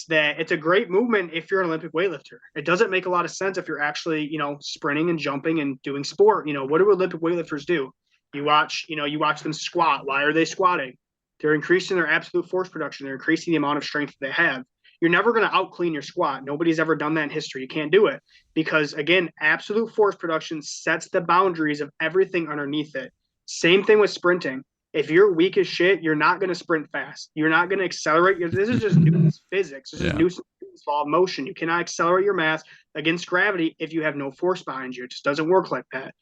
that it's a great movement if you're an Olympic weightlifter. It doesn't make a lot of sense if you're actually sprinting and jumping and doing sport. What do Olympic weightlifters do? You watch them squat. Why are they squatting? They're increasing their absolute force production. They're increasing the amount of strength that they have. You're never going to out clean your squat. Nobody's ever done that in history. You can't do it because, again, absolute force production sets the boundaries of everything underneath it. Same thing with sprinting. If you're weak as shit, you're not going to sprint fast. You're not going to accelerate. This is just Newton's physics. This is Newton's law of motion. You cannot accelerate your mass against gravity if you have no force behind you. It just doesn't work like that.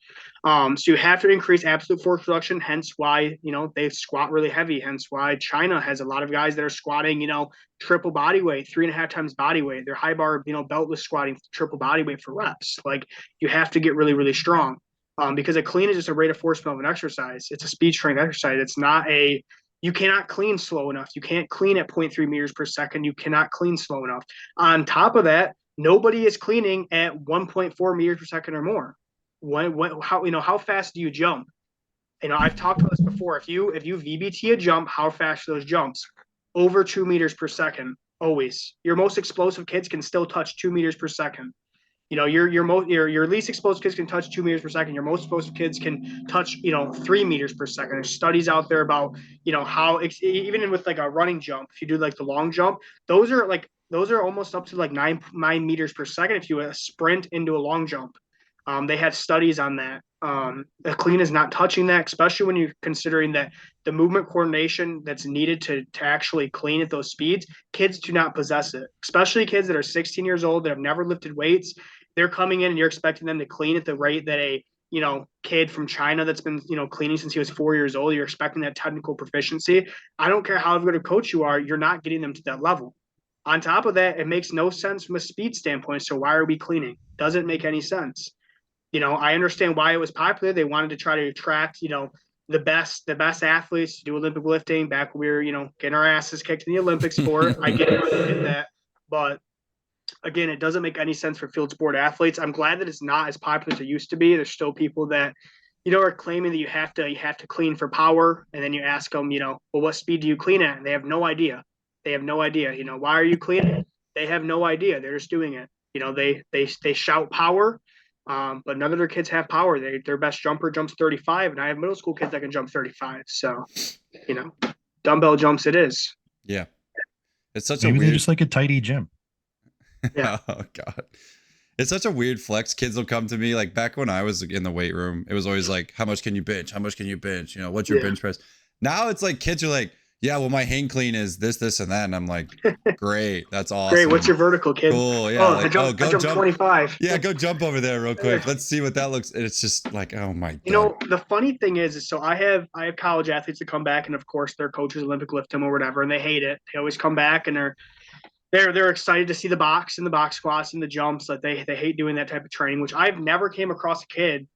So you have to increase absolute force production, hence why, they squat really heavy, hence why China has a lot of guys that are squatting, triple body weight, 3.5 times body weight. Their high bar, beltless squatting triple body weight for reps. Like, you have to get really, really strong. Because a clean is just a rate of force of an exercise. It's a speed strength exercise. It's not you cannot clean slow enough. You can't clean at 0.3 meters per second. You cannot clean slow enough. On top of that, nobody is cleaning at 1.4 meters per second or more. How fast do you jump? I've talked about this before. If you VBT a jump, how fast are those jumps? Over 2 meters per second, always. Your most explosive kids can still touch 2 meters per second. Your least explosive kids can touch 2 meters per second. Your most explosive kids can touch 3 meters per second. There's studies out there about how even with like a running jump, if you do like the long jump, those are almost up to like 9 meters per second if you sprint into a long jump. They have studies on that. A clean is not touching that, especially when you're considering that the movement coordination that's needed to actually clean at those speeds, kids do not possess it, especially kids that are 16 years old that have never lifted weights. They're coming in and you're expecting them to clean at the rate that a kid from China that's been, cleaning since he was 4 years old. You're expecting that technical proficiency. I don't care how good a coach you are, you're not getting them to that level. On top of that, it makes no sense from a speed standpoint. So why are we cleaning? Doesn't make any sense. I understand why it was popular. They wanted to try to attract, the best athletes to do Olympic lifting back when we were, getting our asses kicked in the Olympic sport. I get it, I did that. But again, it doesn't make any sense for field sport athletes. I'm glad that it's not as popular as it used to be. There's still people that, are claiming that you have to clean for power, and then you ask them, well, what speed do you clean at? And they have no idea. They have no idea. Why are you cleaning? They have no idea. They're just doing it. They shout power, but none of their kids have power. Their best jumper jumps 35, and I have middle school kids that can jump 35. So, dumbbell jumps it is. Yeah, it's such Maybe a weird. they're just like a tidy gym. Yeah. Oh God. It's such a weird flex. Kids will come to me like back when I was in the weight room. It was always like, how much can you bench? How much can you bench? What's your bench press? Now it's like kids are like, yeah, well, my hang clean is this, and that. And I'm like, great. That's awesome. Great. What's your vertical, kid? Cool. Yeah. I jump 25. Yeah. Go jump over there real quick. Let's see what that looks. It's just like, oh my God. The funny thing is so I have college athletes that come back, and of course their coaches Olympic lift them or whatever, and they hate it. They always come back and they're excited to see the box and the box squats and the jumps. Like they hate doing that type of training, which I've never came across a kid,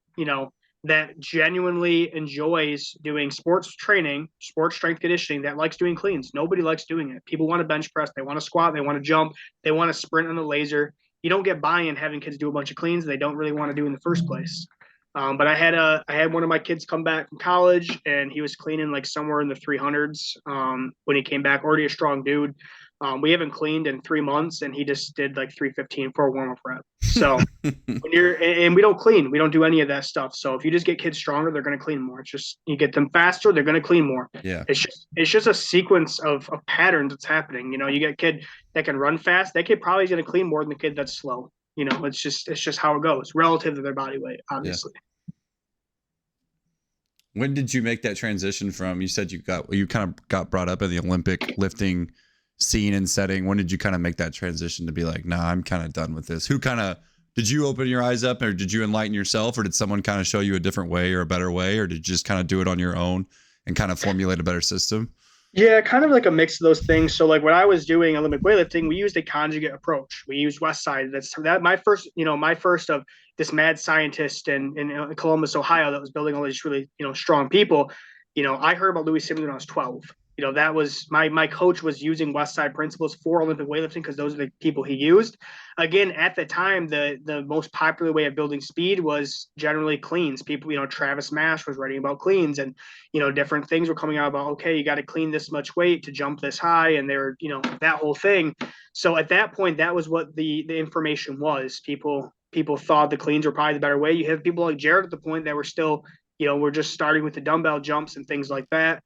that genuinely enjoys doing sports training, sports strength conditioning, that likes doing cleans. Nobody likes doing it. People want to bench press, they want to squat, they want to jump, they want to sprint on the laser. You don't get buy-in having kids do a bunch of cleans they don't really want to do in the first place. But I had one of my kids come back from college, and he was cleaning like somewhere in the 300s when he came back, already a strong dude. We haven't cleaned in 3 months, and he just did like 315 for a warm-up rep. So and we don't clean, we don't do any of that stuff. So if you just get kids stronger, they're going to clean more. It's just, you get them faster, they're going to clean more. Yeah. It's just a sequence of patterns that's happening. You get a kid that can run fast, that kid probably is going to clean more than the kid that's slow. It's just how it goes relative to their body weight, obviously. Yeah. When did you make that transition from, you said you kind of got brought up in the Olympic lifting scene and setting. When did you kind of make that transition to be like, nah, I'm kind of done with this? Did you open your eyes up, or did you enlighten yourself, or did someone kind of show you a different way or a better way, or did you just kind of do it on your own and kind of formulate a better system? Yeah, kind of like a mix of those things. So like when I was doing Olympic weightlifting, we used a conjugate approach. We used West Side. That my first of this mad scientist in Columbus, Ohio, that was building all these really, strong people. I heard about Louis Simmons when I was 12. That was my coach was using West Side principles for Olympic weightlifting because those are the people he used. Again, at the time, the most popular way of building speed was generally cleans. People, Travis Mash was writing about cleans, and different things were coming out about, okay, you got to clean this much weight to jump this high, and they're that whole thing. So at that point, that was what the information was. People thought the cleans were probably the better way. You have people like Jared at the point that were still, we're just starting with the dumbbell jumps and things like that.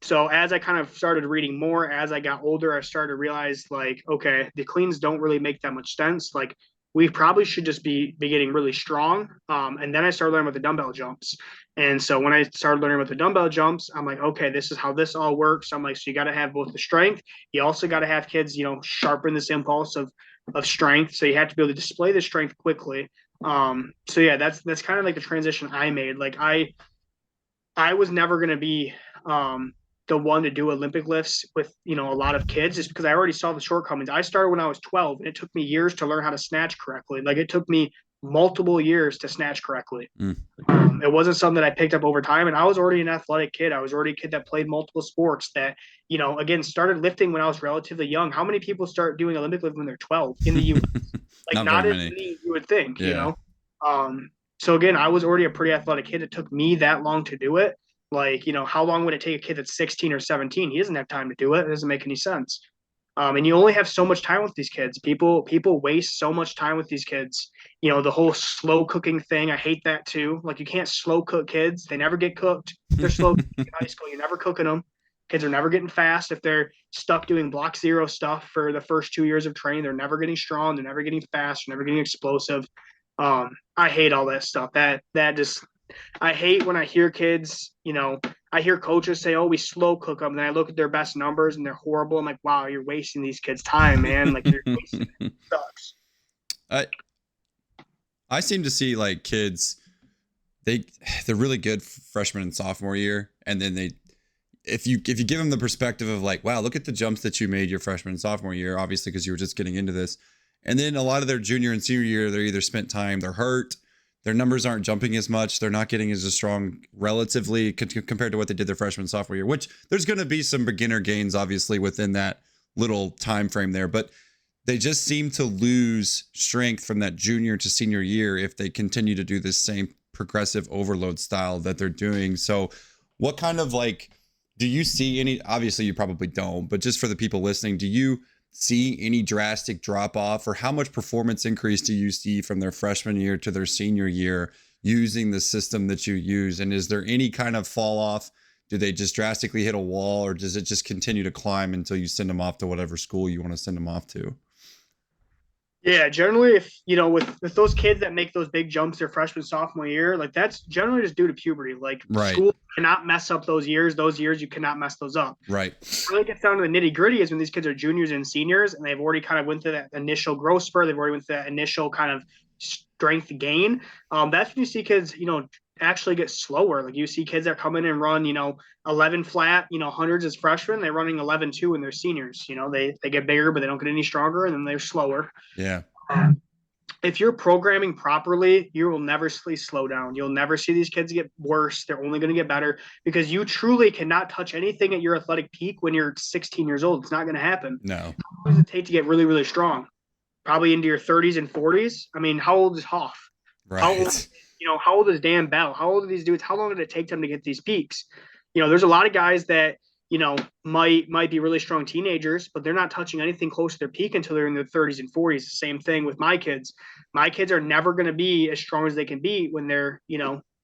So as I kind of started reading more, as I got older, I started to realize like, okay, the cleans don't really make that much sense. Like we probably should just be getting really strong. And then I started learning about the dumbbell jumps. And so when I started learning about the dumbbell jumps, I'm like, okay, this is how this all works. I'm like, so you got to have both the strength. You also got to have kids, sharpen this impulse of strength. So you have to be able to display the strength quickly. So yeah, that's kind of like the transition I made. Like I was never going to be, the one to do Olympic lifts with, a lot of kids, just because I already saw the shortcomings. I started when I was 12, and it took me years to learn how to snatch correctly. Like it took me multiple years to snatch correctly. It wasn't something that I picked up over time. And I was already an athletic kid. I was already a kid that played multiple sports that, again, started lifting when I was relatively young. How many people start doing Olympic lifting when they're 12 in the U.S.? Like not as many you would think, So again, I was already a pretty athletic kid. It took me that long to do it. Like, how long would it take a kid that's 16 or 17? He doesn't have time to do it. It doesn't make any sense. And you only have so much time with these kids. People waste so much time with these kids. The whole slow cooking thing, I hate that too. Like you can't slow cook kids. They never get cooked. They're slow in high school. You're never cooking them. Kids are never getting fast. If they're stuck doing block zero stuff for the first 2 years of training, they're never getting strong. They're never getting fast. They're never getting explosive. I hate all that stuff. I hate when I hear kids, I hear coaches say, oh, we slow cook them. And I look at their best numbers and they're horrible. I'm like, wow, you're wasting these kids' time, man. Like you're wasting it. It sucks. I seem to see like kids they're really good freshman and sophomore year, and then if you give them the perspective of like, wow, look at the jumps that you made your freshman and sophomore year, obviously because you were just getting into this, and then a lot of their junior and senior year, they're either spent time, they're hurt, their numbers aren't jumping as much, they're not getting as strong relatively compared to what they did their freshman and sophomore year, which there's going to be some beginner gains obviously within that little time frame there, but they just seem to lose strength from that junior to senior year if they continue to do this same progressive overload style that they're doing. So what kind of like, do you see any, obviously you probably don't, but just for the people listening, do you see any drastic drop off, or how much performance increase do you see from their freshman year to their senior year using the system that you use? And is there any kind of fall off? Do they just drastically hit a wall, or does it just continue to climb until you send them off to whatever school you want to send them off to? Yeah, generally, if with those kids that make those big jumps their freshman sophomore year, like that's generally just due to puberty. Like Right. school cannot mess up those years. Those years you cannot mess those up. Right. What really gets down to the nitty gritty is when these kids are juniors and seniors, and they've already kind of went through that initial growth spur. They've already went through that initial kind of strength gain. That's when you see kids, actually get slower. Like you see kids that come in and run, 11 flat, hundreds as freshmen. They're running 11.2 in their seniors. They get bigger, but they don't get any stronger, and then they're slower. Yeah. If you're programming properly, you will never slow down. You'll never see these kids get worse. They're only going to get better, because you truly cannot touch anything at your athletic peak when you're 16 years old. It's not going to happen. No. How long does it take to get really, really strong? Probably into your 30s and 40s. I mean, how old is Hoff? Right. How old is Dan Bell? How old are these dudes? How long did it take them to get these peaks? There's a lot of guys that might be really strong teenagers, but they're not touching anything close to their peak until they're in their 30s and 40s. The same thing with my kids. My kids are never going to be as strong as they can be when they're,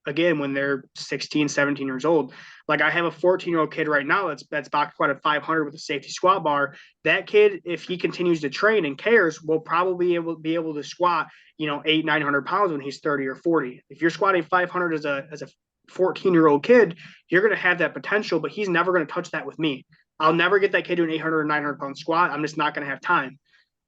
again, when they're 16, 17 years old. Like I have a 14-year-old kid right now that's box squat at 500 with a safety squat bar. That kid, if he continues to train and cares, will probably be able to squat, 800-900 pounds when he's 30 or 40. If you're squatting 500 as a 14-year-old kid, you're going to have that potential, but he's never going to touch that with me. I'll never get that kid to an 800 or 900 pound squat. I'm just not going to have time.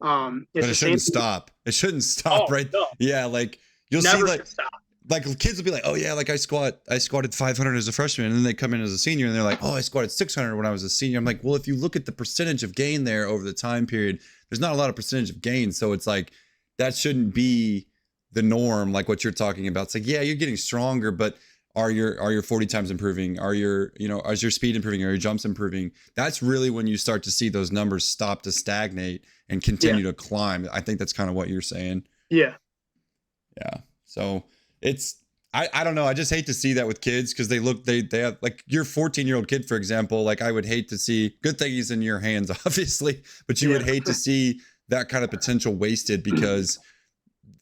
But it shouldn't stop. It shouldn't stop, right? No. Yeah, like you'll Never see, should stop. like kids will be like, oh yeah, like I squatted 500 as a freshman, and then they come in as a senior and they're like, oh, I squatted 600 when I was a senior. I'm like, well, if you look at the percentage of gain there over the time period, there's not a lot of percentage of gain, so it's like that shouldn't be the norm. Like what you're talking about, it's like, yeah, you're getting stronger, but are your 40 times improving? Are your, is your speed improving? Are your jumps improving? That's really when you start to see those numbers stop to stagnate and continue to climb. I think that's kind of what you're saying. Yeah. Yeah. So I don't know. I just hate to see that with kids, because they have, like your 14-year-old kid, for example, like I would hate to see, good thing he's in your hands, obviously, but you would hate to see that kind of potential wasted because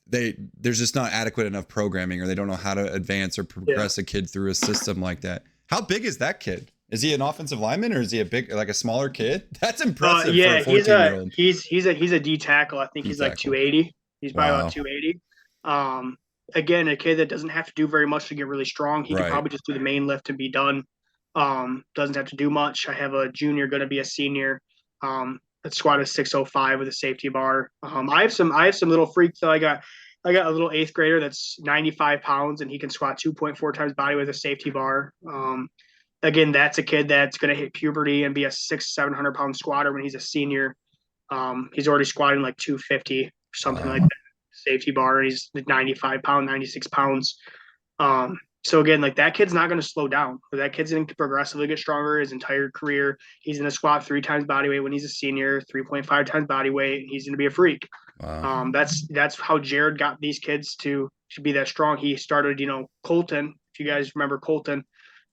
there's just not adequate enough programming, or they don't know how to advance or progress a kid through a system like that. How big is that kid? Is he an offensive lineman, or is he a smaller kid? That's impressive. For a 14-year-old. He's a D tackle. I think he's like 280. He's probably about 280. Again, a kid that doesn't have to do very much to get really strong. He can probably just do the main lift and be done. Doesn't have to do much. I have a junior going to be a senior. That squatted 605 with a safety bar. I have some little freaks. So I got a little 8th grader that's 95 pounds, and he can squat 2.4 times body with a safety bar. Again, that's a kid that's going to hit puberty and be a 600-700 pound squatter when he's a senior. He's already squatting like 250 or something like that. Safety bar, and he's 95 pounds, 96 pounds. So again, like that kid's not going to slow down. That kid's going to progressively get stronger his entire career. He's going to squat 3 times body weight when he's a senior, 3.5 times body weight, and he's going to be a freak. Wow. That's how Jared got these kids to be that strong. He started, Colton. If you guys remember Colton,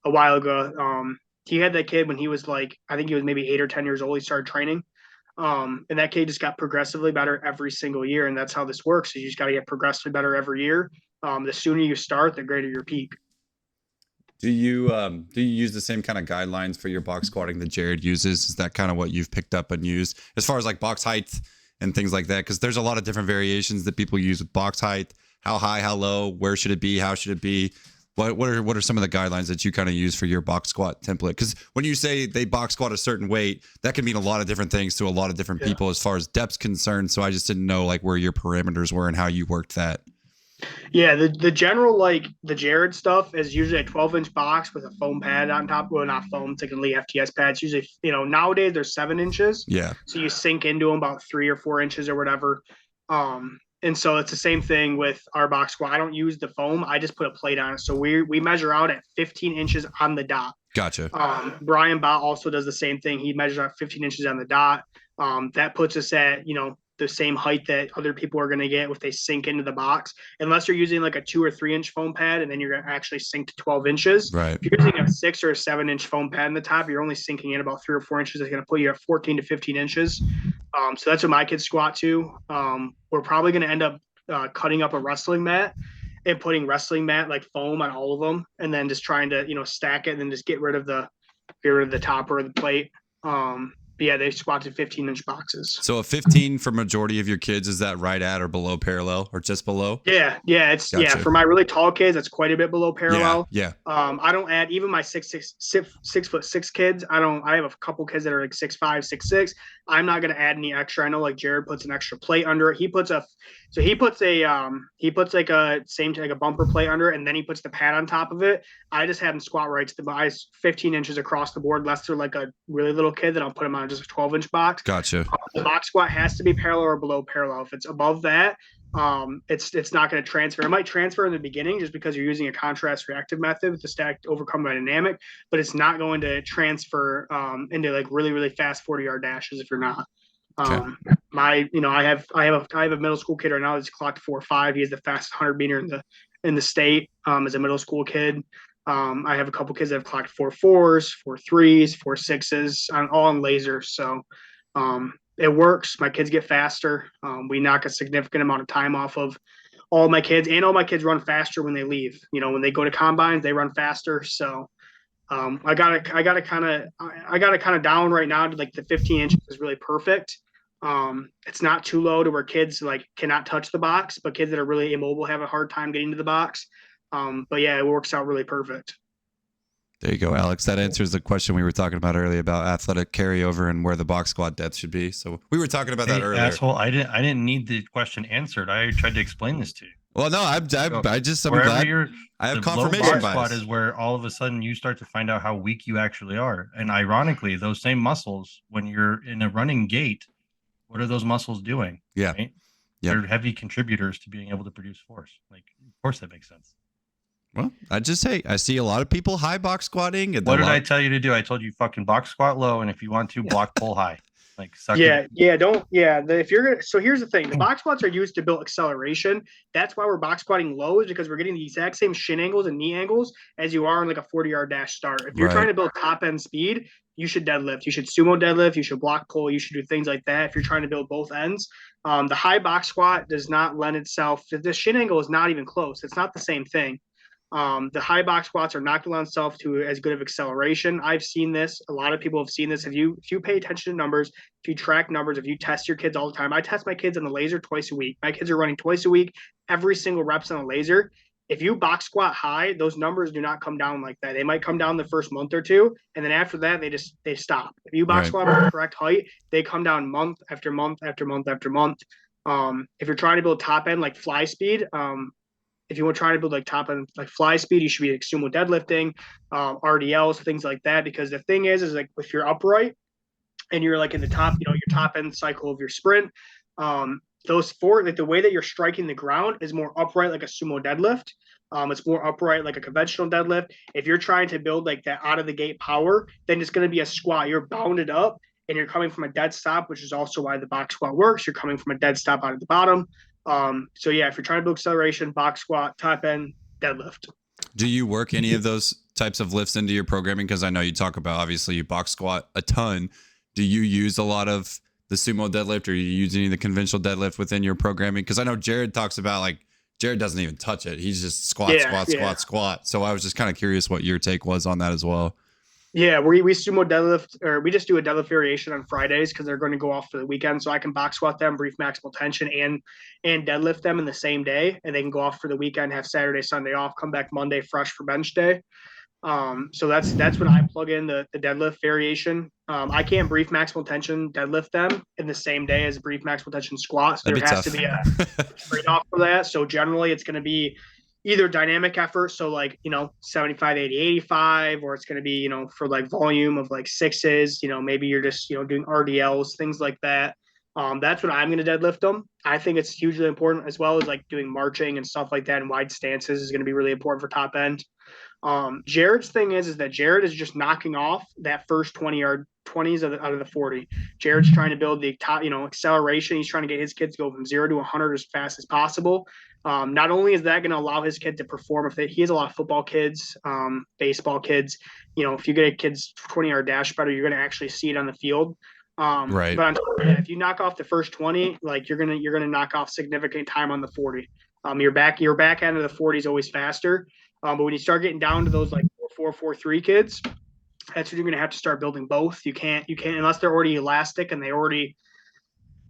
a while ago, he had that kid when he was like, I think he was maybe 8 or 10 years old. He started training. And that kid just got progressively better every single year. And that's how this works. You just got to get progressively better every year. The sooner you start, the greater your peak. Do you use the same kind of guidelines for your box squatting that Jared uses? Is that kind of what you've picked up and used as far as like box height and things like that? Because there's a lot of different variations that people use with box height. How high, how low, where should it be? How should it be? What are some of the guidelines that you kind of use for your box squat template? Because when you say they box squat a certain weight, that can mean a lot of different things to a lot of different people as far as depth's concerned. So I just didn't know like where your parameters were and how you worked that. Yeah, the general like the Jared stuff is usually a 12-inch box with a foam pad on top. Well, not foam, typically FTS pads. Usually, nowadays they're 7 inches, Yeah. so you sink into them about 3 or 4 inches or whatever. And so it's the same thing with our box squat. I don't use the foam. I just put a plate on it. So we measure out at 15 inches on the dot. Gotcha. Brian Bott also does the same thing. He measures out 15 inches on the dot. That puts us at, the same height that other people are going to get if they sink into the box, unless you're using like a 2 or 3 inch foam pad and then you're going to actually sink to 12 inches. Right. If you're using a 6 or 7 inch foam pad in the top, you're only sinking in about 3 or 4 inches. It's going to put you at 14 to 15 inches. So that's what my kids squat to. We're probably going to end up cutting up a wrestling mat and putting wrestling mat like foam on all of them, and then just trying to stack it and then just get rid of the topper of the plate. But yeah, they squat to 15-inch boxes. So a 15 for majority of your kids, is that right at or below parallel or just below? Yeah, it's Gotcha. for my really tall kids, that's quite a bit below parallel. Yeah. I don't add even my 6'6" kids. I have a couple kids that are like 6'5", 6'6". I'm not gonna add any extra. I know like Jared puts an extra plate under it. He puts like a same like a bumper plate under it, and then he puts the pad on top of it. I just have them squat right to the box, 15 inches across the board, unless they're like a really little kid, then I'll put them on just a 12-inch box. Gotcha. The box squat has to be parallel or below parallel. If it's above that, it's not going to transfer. It might transfer in the beginning just because you're using a contrast reactive method to stack overcome by dynamic, but it's not going to transfer into like really, really fast 40-yard dashes if you're not. Okay. I have a middle school kid right now that's clocked 4.5. He is the fastest 100-meter in the state as a middle school kid. I have a couple kids that have clocked 4.4s, 4.3s, 4.6s, all on laser. So it works. My kids get faster. We knock a significant amount of time off of all my kids, and all my kids run faster when they leave. When they go to combines, they run faster. So I got it kind of down right now to like the 15 inches is really perfect. It's not too low to where kids like cannot touch the box, but kids that are really immobile have a hard time getting to the box. But yeah, it works out really perfect. There you go, Alex. That answers the question we were talking about earlier about athletic carryover and where the box squat depth should be. So we were talking about that earlier. Asshole, I didn't need the question answered. I tried to explain this to you. Well, no, I'm glad. I have confirmation bias. Box squat is where all of a sudden you start to find out how weak you actually are. And ironically, those same muscles, when you're in a running gait, what are those muscles doing? Yeah. Right? Yep. They're heavy contributors to being able to produce force. Like, of course that makes sense. Well, I see a lot of people high box squatting. What did I tell you to do? I told you fucking box squat low, and if you want to, block pull high. Like, suck it. If you're gonna, so here's the thing: the box squats are used to build acceleration. That's why we're box squatting low, is because we're getting the exact same shin angles and knee angles as you are in like a 40-yard dash start. If you're trying to build top end speed, you should deadlift. You should sumo deadlift. You should block pull. You should do things like that if you're trying to build both ends. The high box squat does not lend itself. The shin angle is not even close. It's not the same thing. The high box squats are not going to lend itself to as good of acceleration. I've seen this. A lot of people have seen this. If you pay attention to numbers, if you track numbers, if you test your kids all the time, I test my kids on the laser twice a week. My kids are running twice a week, every single reps on a laser. If you box squat high, those numbers do not come down like that. They might come down the first month or two, and then after that, they stop. If you box squat at the correct height, they come down month after month after month after month. If you're trying to build top end like fly speed, if you want to try to build like top end like fly speed, you should be like sumo deadlifting, RDLs, things like that. Because the thing is like if you're upright and you're like in the top, your top end cycle of your sprint, those four, like the way that you're striking the ground is more upright like a sumo deadlift. It's more upright like a conventional deadlift. If you're trying to build like that out of the gate power, then it's going to be a squat. You're bounded up and you're coming from a dead stop, which is also why the box squat works. You're coming from a dead stop out of the bottom. So yeah, if you're trying to build acceleration, box squat, top end, deadlift. Do you work any of those types of lifts into your programming? Because I know you talk about, obviously, you box squat a ton. Do you use a lot of the sumo deadlift, or you use any of the conventional deadlift within your programming? Because I know Jared talks about, like, Jared doesn't even touch it. He's just squat. So I was just kind of curious what your take was on that as well. Yeah, we sumo deadlift, or we just do a deadlift variation on Fridays because they're going to go off for the weekend. So I can box squat them, brief maximal tension, and deadlift them in the same day, and they can go off for the weekend, have Saturday, Sunday off, come back Monday fresh for bench day. So that's when I plug in the deadlift variation. I can't brief maximal tension deadlift them in the same day as brief maximal tension squat. So That'd there be has tough. to be a trade off for that. So generally, it's going to be either dynamic effort, so like 75, 80, 85, or it's going to be for like volume of like sixes. Maybe you're just doing RDLs, things like that. That's what I'm going to deadlift them. I think it's hugely important, as well as like doing marching and stuff like that, and wide stances is going to be really important for top end. Jared's thing is that Jared is just knocking off that first 20-yard 20s out of the 40. Jared's trying to build the top, acceleration. He's trying to get his kids to go from 0 to 100 as fast as possible. Not only is that going to allow his kid to perform, he has a lot of football kids, baseball kids. If you get a kid's 20-yard dash better, you're going to actually see it on the field. Right. But if you knock off the first 20, like you're gonna knock off significant time on the 40. Your back end of the 40 is always faster. But when you start getting down to those like 4.3 kids, that's when you're going to have to start building both. You can't unless they're already elastic and they already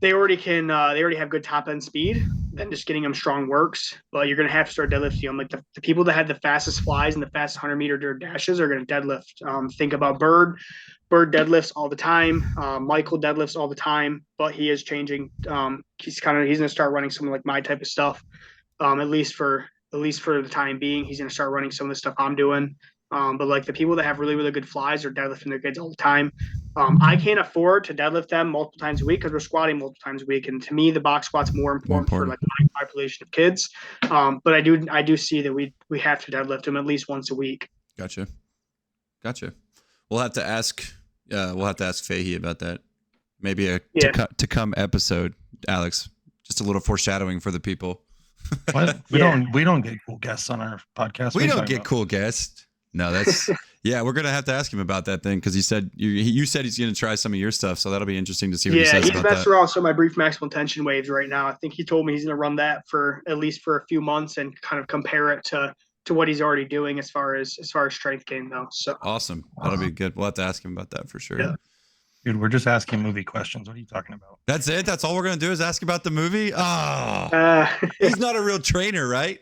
have good top end speed. Then just getting them strong works. But you're going to have to start deadlifting them. Like the people that had the fastest flies and the fastest 100-meter dashes are going to deadlift. Think about Bird. Bird deadlifts all the time. Michael deadlifts all the time, but he is changing. He's going to start running some like my type of stuff. At least for the time being, he's going to start running some of the stuff I'm doing. But like the people that have really, really good flies are deadlifting their kids all the time. I can't afford to deadlift them multiple times a week because we're squatting multiple times a week. And to me, the box squat's more important for like my population of kids. But I do see that we have to deadlift them at least once a week. Gotcha. We'll have to ask Fahey about that. Maybe to come episode, Alex. Just a little foreshadowing for the people. What? We don't get cool guests on our podcast. We don't get cool guests. No, that's yeah. We're gonna have to ask him about that thing because you said he's gonna try some of your stuff, so that'll be interesting to see what he says about that. Yeah, he's messing around some of my brief maximal tension waves right now. I think he told me he's gonna run that for at least for a few months and kind of compare it to what he's already doing as far as strength gain though. So awesome. That'll be good. We'll have to ask him about that for sure. Yeah. Dude, we're just asking movie questions. What are you talking about? That's it? That's all we're going to do is ask about the movie? He's not a real trainer, right?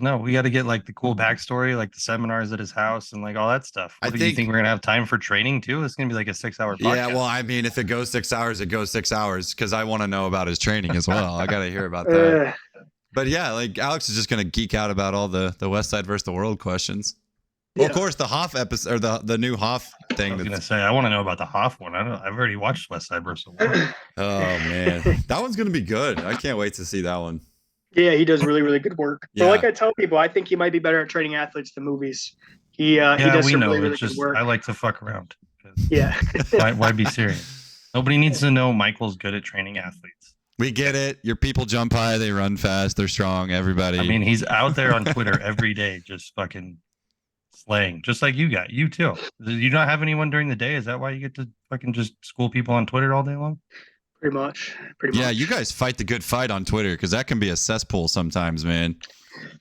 No, we got to get like the cool backstory, like the seminars at his house and like all that stuff. Do you think we're going to have time for training too? It's going to be like a 6-hour podcast. Yeah, well, I mean, if it goes 6 hours, it goes 6 hours because I want to know about his training as well. I got to hear about that. But yeah, like Alex is just going to geek out about all the West Side versus the World questions. Well, of course, the Hoff episode or the new Hoff thing. I was gonna say I want to know about the Hoff one. I've already watched West Side versus the World. Oh man, that one's gonna be good. I can't wait to see that one. Yeah, he does really, really good work. Yeah. But like I tell people, I think he might be better at training athletes than movies. He does some really, really good work. I like to fuck around. Yeah. why be serious? Nobody needs to know Michael's good at training athletes. We get it. Your people jump high, they run fast, they're strong. Everybody. I mean, he's out there on Twitter every day, just fucking slaying, just like you too. Do you not have anyone during the day? Is that why you get to fucking just school people on Twitter all day long? Pretty much. Yeah, you guys fight the good fight on Twitter because that can be a cesspool sometimes, man.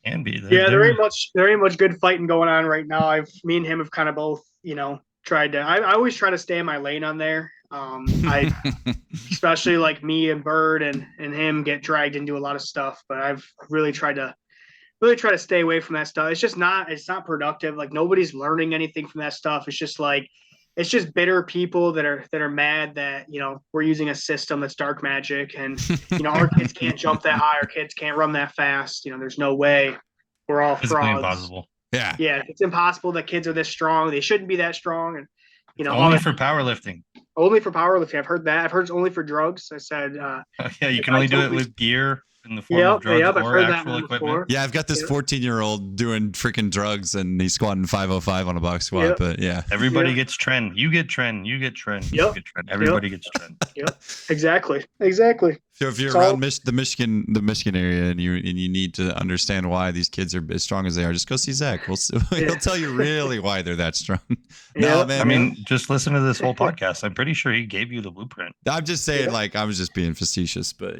Can be. There ain't much good fighting going on right now. Me and him have kind of both, tried to. I always try to stay in my lane on there. I especially like me and Bird and him get dragged into a lot of stuff, but I've really tried to stay away from that stuff. It's not productive. Like nobody's learning anything from that stuff. It's just bitter people that are mad that, we're using a system that's dark magic and, our kids can't jump that high. Our kids can't run that fast. There's no way. We're all frauds. Impossible. Yeah. Yeah. It's impossible that kids are this strong. They shouldn't be that strong. And, only for powerlifting. Only for powerlifting. I've heard that. I've heard it's only for drugs. I said, yeah, you can only do it with gear. In the form of drugs or actual equipment. Yeah, I've got this 14-year-old doing freaking drugs and he's squatting 505 on a box squat. Yep. But yeah, everybody gets trend. You get trend. You get trend. Yep. You get trend. Everybody gets trend. Yep. Exactly. So if you're around the Michigan area and you need to understand why these kids are as strong as they are, just go see Zach. He'll tell you really why they're that strong. No, man. I mean, just listen to this whole podcast. I'm pretty sure he gave you the blueprint. I'm just saying, like, I was just being facetious, but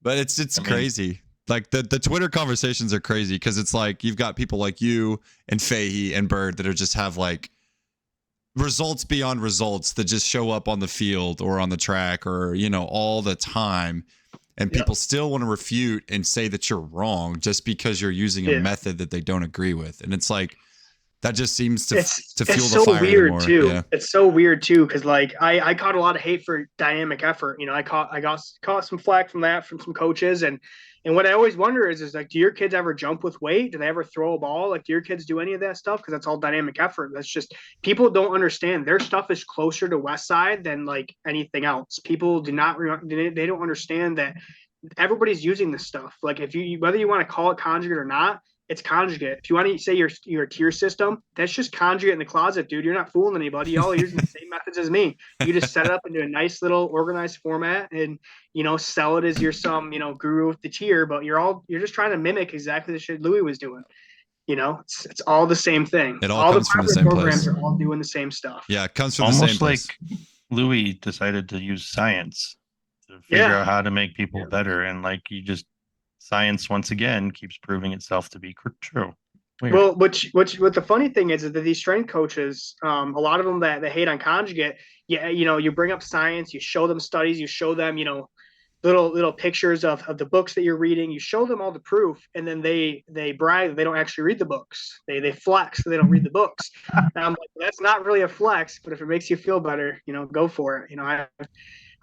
But it's crazy. Like the Twitter conversations are crazy because it's like you've got people like you and Fahey and Bird that are just have like results beyond results that just show up on the field or on the track or all the time. and people still want to refute and say that you're wrong just because you're using a method that they don't agree with. And it's like, that just seems to fuel the fire weird more. too. Yeah. It's so weird too, because like I caught a lot of hate for dynamic effort. You know, I caught some flack from that from some coaches, and what I always wonder is like, do your kids ever jump with weight? Do they ever throw a ball? Like, do your kids do any of that stuff? Because that's all dynamic effort. That's just, people don't understand. Their stuff is closer to West Side than like anything else. People do not, they don't understand that everybody's using this stuff. Like, if you, whether you want to call it conjugate or not, it's conjugate. If you want to say your tier system, that's just conjugate in the closet, dude. You're not fooling anybody. Y'all are using the same methods as me. You just set it up into a nice little organized format and, you know, sell it as your some, you know, guru with the tier, but you're just trying to mimic exactly the shit Louis was doing. You know, it's all the same thing. It all comes from the same programs place. are all doing the same stuff. Yeah, it comes from the same place. Almost like Louis decided to use science to figure out how to make people better, and like science once again keeps proving itself to be true. Weird. Well, what the funny thing is that these strength coaches, a lot of them that hate on conjugate, you know, you bring up science, you show them studies, you show them, you know, little pictures of the books that you're reading, you show them all the proof, and then they brag that they don't actually read the books. They flex that they don't read the books. And I'm like, that's not really a flex, but if it makes you feel better, you know, go for it. You know,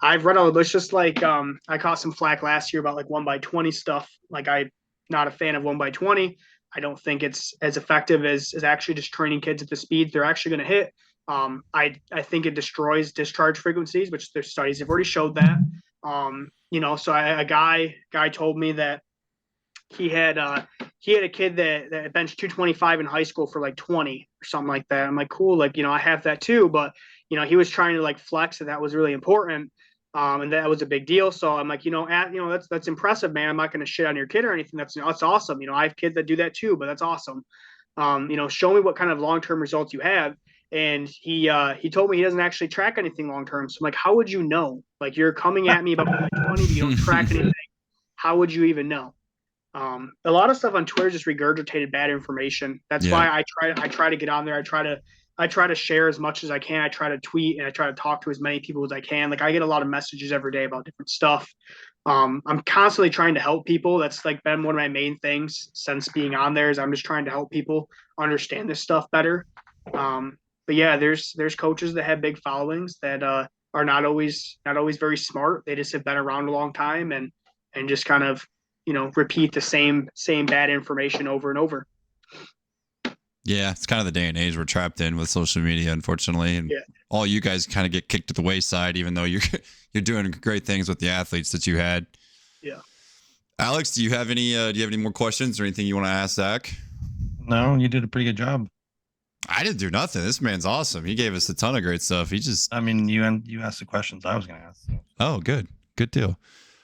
I've read all of this, just like I caught some flack last year about like 1x20 stuff. Like, I'm not a fan of 1x20. I don't think it's as effective as actually just training kids at the speeds they're actually going to hit. I think it destroys discharge frequencies, which their studies have already showed that. You know, so a guy told me that he had a kid that benched 225 in high school for like 20 or something like that. I'm like, cool, like, you know, I have that too, but you know, he was trying to like flex that was really important. And that was a big deal. So I'm like, you know, that's impressive, man. I'm not going to shit on your kid or anything. That's awesome. You know, I have kids that do that too, but that's awesome. You know, show me what kind of long-term results you have. And he told me he doesn't actually track anything long-term. So I'm like, how would you know? Like, you're coming at me about 20, but you don't track anything. How would you even know? A lot of stuff on Twitter just regurgitated bad information. That's why I try to get on there. I try to share as much as I can. I try to tweet and I try to talk to as many people as I can. Like, I get a lot of messages every day about different stuff. I'm constantly trying to help people. That's like been one of my main things since being on there, is I'm just trying to help people understand this stuff better. But yeah, there's coaches that have big followings that are not always very smart. They just have been around a long time and just kind of, you know, repeat the same bad information over and over. Yeah, it's kind of the day and age we're trapped in with social media, unfortunately, and all you guys kind of get kicked to the wayside, even though you're doing great things with the athletes that you had. Yeah. Alex, do you have any more questions or anything you want to ask Zac? No, you did a pretty good job. I didn't do nothing. This man's awesome. He gave us a ton of great stuff. I mean, you asked the questions I was going to ask. So. Oh, good deal.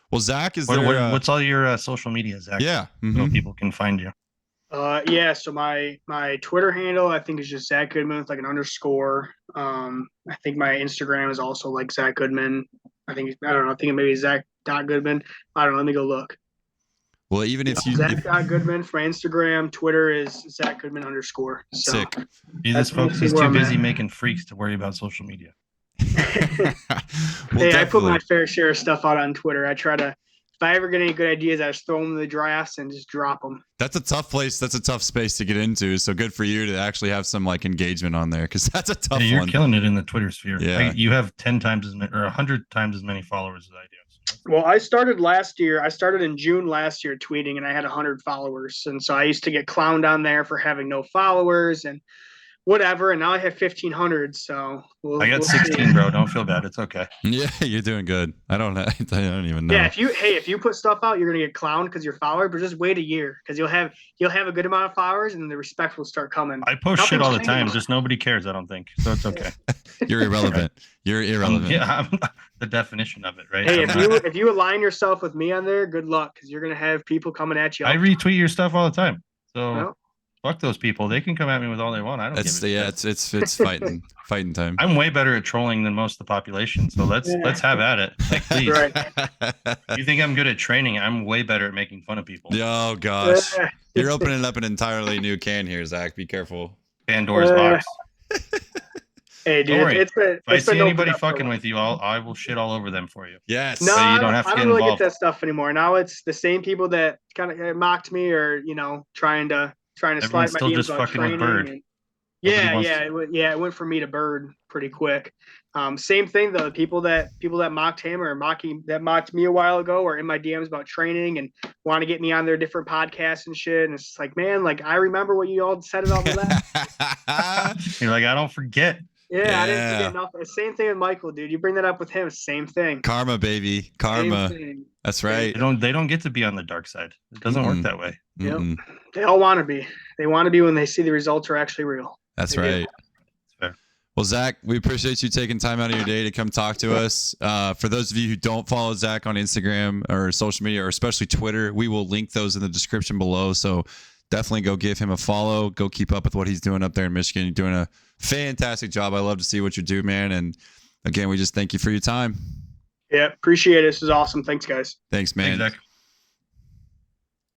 Well, Zac, what's all your social media, Zac? Yeah. So people can find you. So my Twitter handle, I think, is just Zac Goodman with like an underscore. I think my Instagram is also like Zac Goodman. I think it may be Zac.Goodman. I don't know. Let me go look. Well, even if you Zac.Goodman for my Instagram, Twitter is Zac Goodman _. So sick. This folks is too busy making freaks to worry about social media. I put my fair share of stuff out on Twitter. I try to, if I ever get any good ideas, I just throw them in the drafts and just drop them. That's a tough place. That's a tough space to get into. So good for you to actually have some like engagement on there, because that's a tough one. You're killing it in the Twitter sphere. Yeah. You have 10 times as many or 100 times as many followers as I do. Well, I started last year. I started in June last year tweeting, and I had 100 followers. And so I used to get clowned on there for having no followers and whatever. And now I have 1,500. So I got 16, bro. Don't feel bad. It's okay. Yeah, you're doing good. I don't even know. Yeah, if you put stuff out, you're gonna get clowned because you're follower. But just wait a year, because you'll have a good amount of followers, and the respect will start coming. I post shit all the time. Just nobody cares. I don't think so. It's okay. You're irrelevant. You're irrelevant. I'm the definition of it, right? Hey, if you align yourself with me on there, good luck, because you're gonna have people coming at you. I retweet your stuff all the time. So fuck those people. They can come at me with all they want. I don't give a shit. It's fighting time. I'm way better at trolling than most of the population. So let's have at it. Like, please. Right. You think I'm good at training? I'm way better at making fun of people. Oh gosh. You're opening up an entirely new can here, Zac. Be careful. Pandora's box. Hey, Don't dude, worry. it's been If I it's been see no anybody productive fucking one. with you, I will shit all over them for you. Yes. No, So you I don't don't, have to I get don't really get involved. that stuff anymore. Now it's the same people that kind of mocked me, or trying to Everyone's slide my still DMs just about fucking with training. Bird. And Nobody yeah, wants yeah, to. it went from me to Bird pretty quick. Same thing though. People that mocked him or mocked me a while ago, or in my DMs about training and want to get me on their different podcasts and shit. And it's just like, man, like I remember what you all said about me last. You're like, I don't forget. Yeah, I didn't Yeah. forget nothing. Same thing with Michael, dude. You bring that up with him, same thing. Karma, baby. Same Karma. thing. That's Same right. They don't get to be on the dark side. It doesn't work that way. Yep. Mm-mm. They all want to be. They want to be when they see the results are actually real. That's They do. right. It's fair. Well, Zach, we appreciate you taking time out of your day to come talk to us. For those of you who don't follow Zach on Instagram or social media, or especially Twitter, we will link those in the description below. So definitely go give him a follow. Go keep up with what he's doing up there in Michigan. You're doing a fantastic job. I love to see what you do, man. And again, we just thank you for your time. Yeah, appreciate it. This is awesome. Thanks, guys. Thanks, man. Thanks, Zach.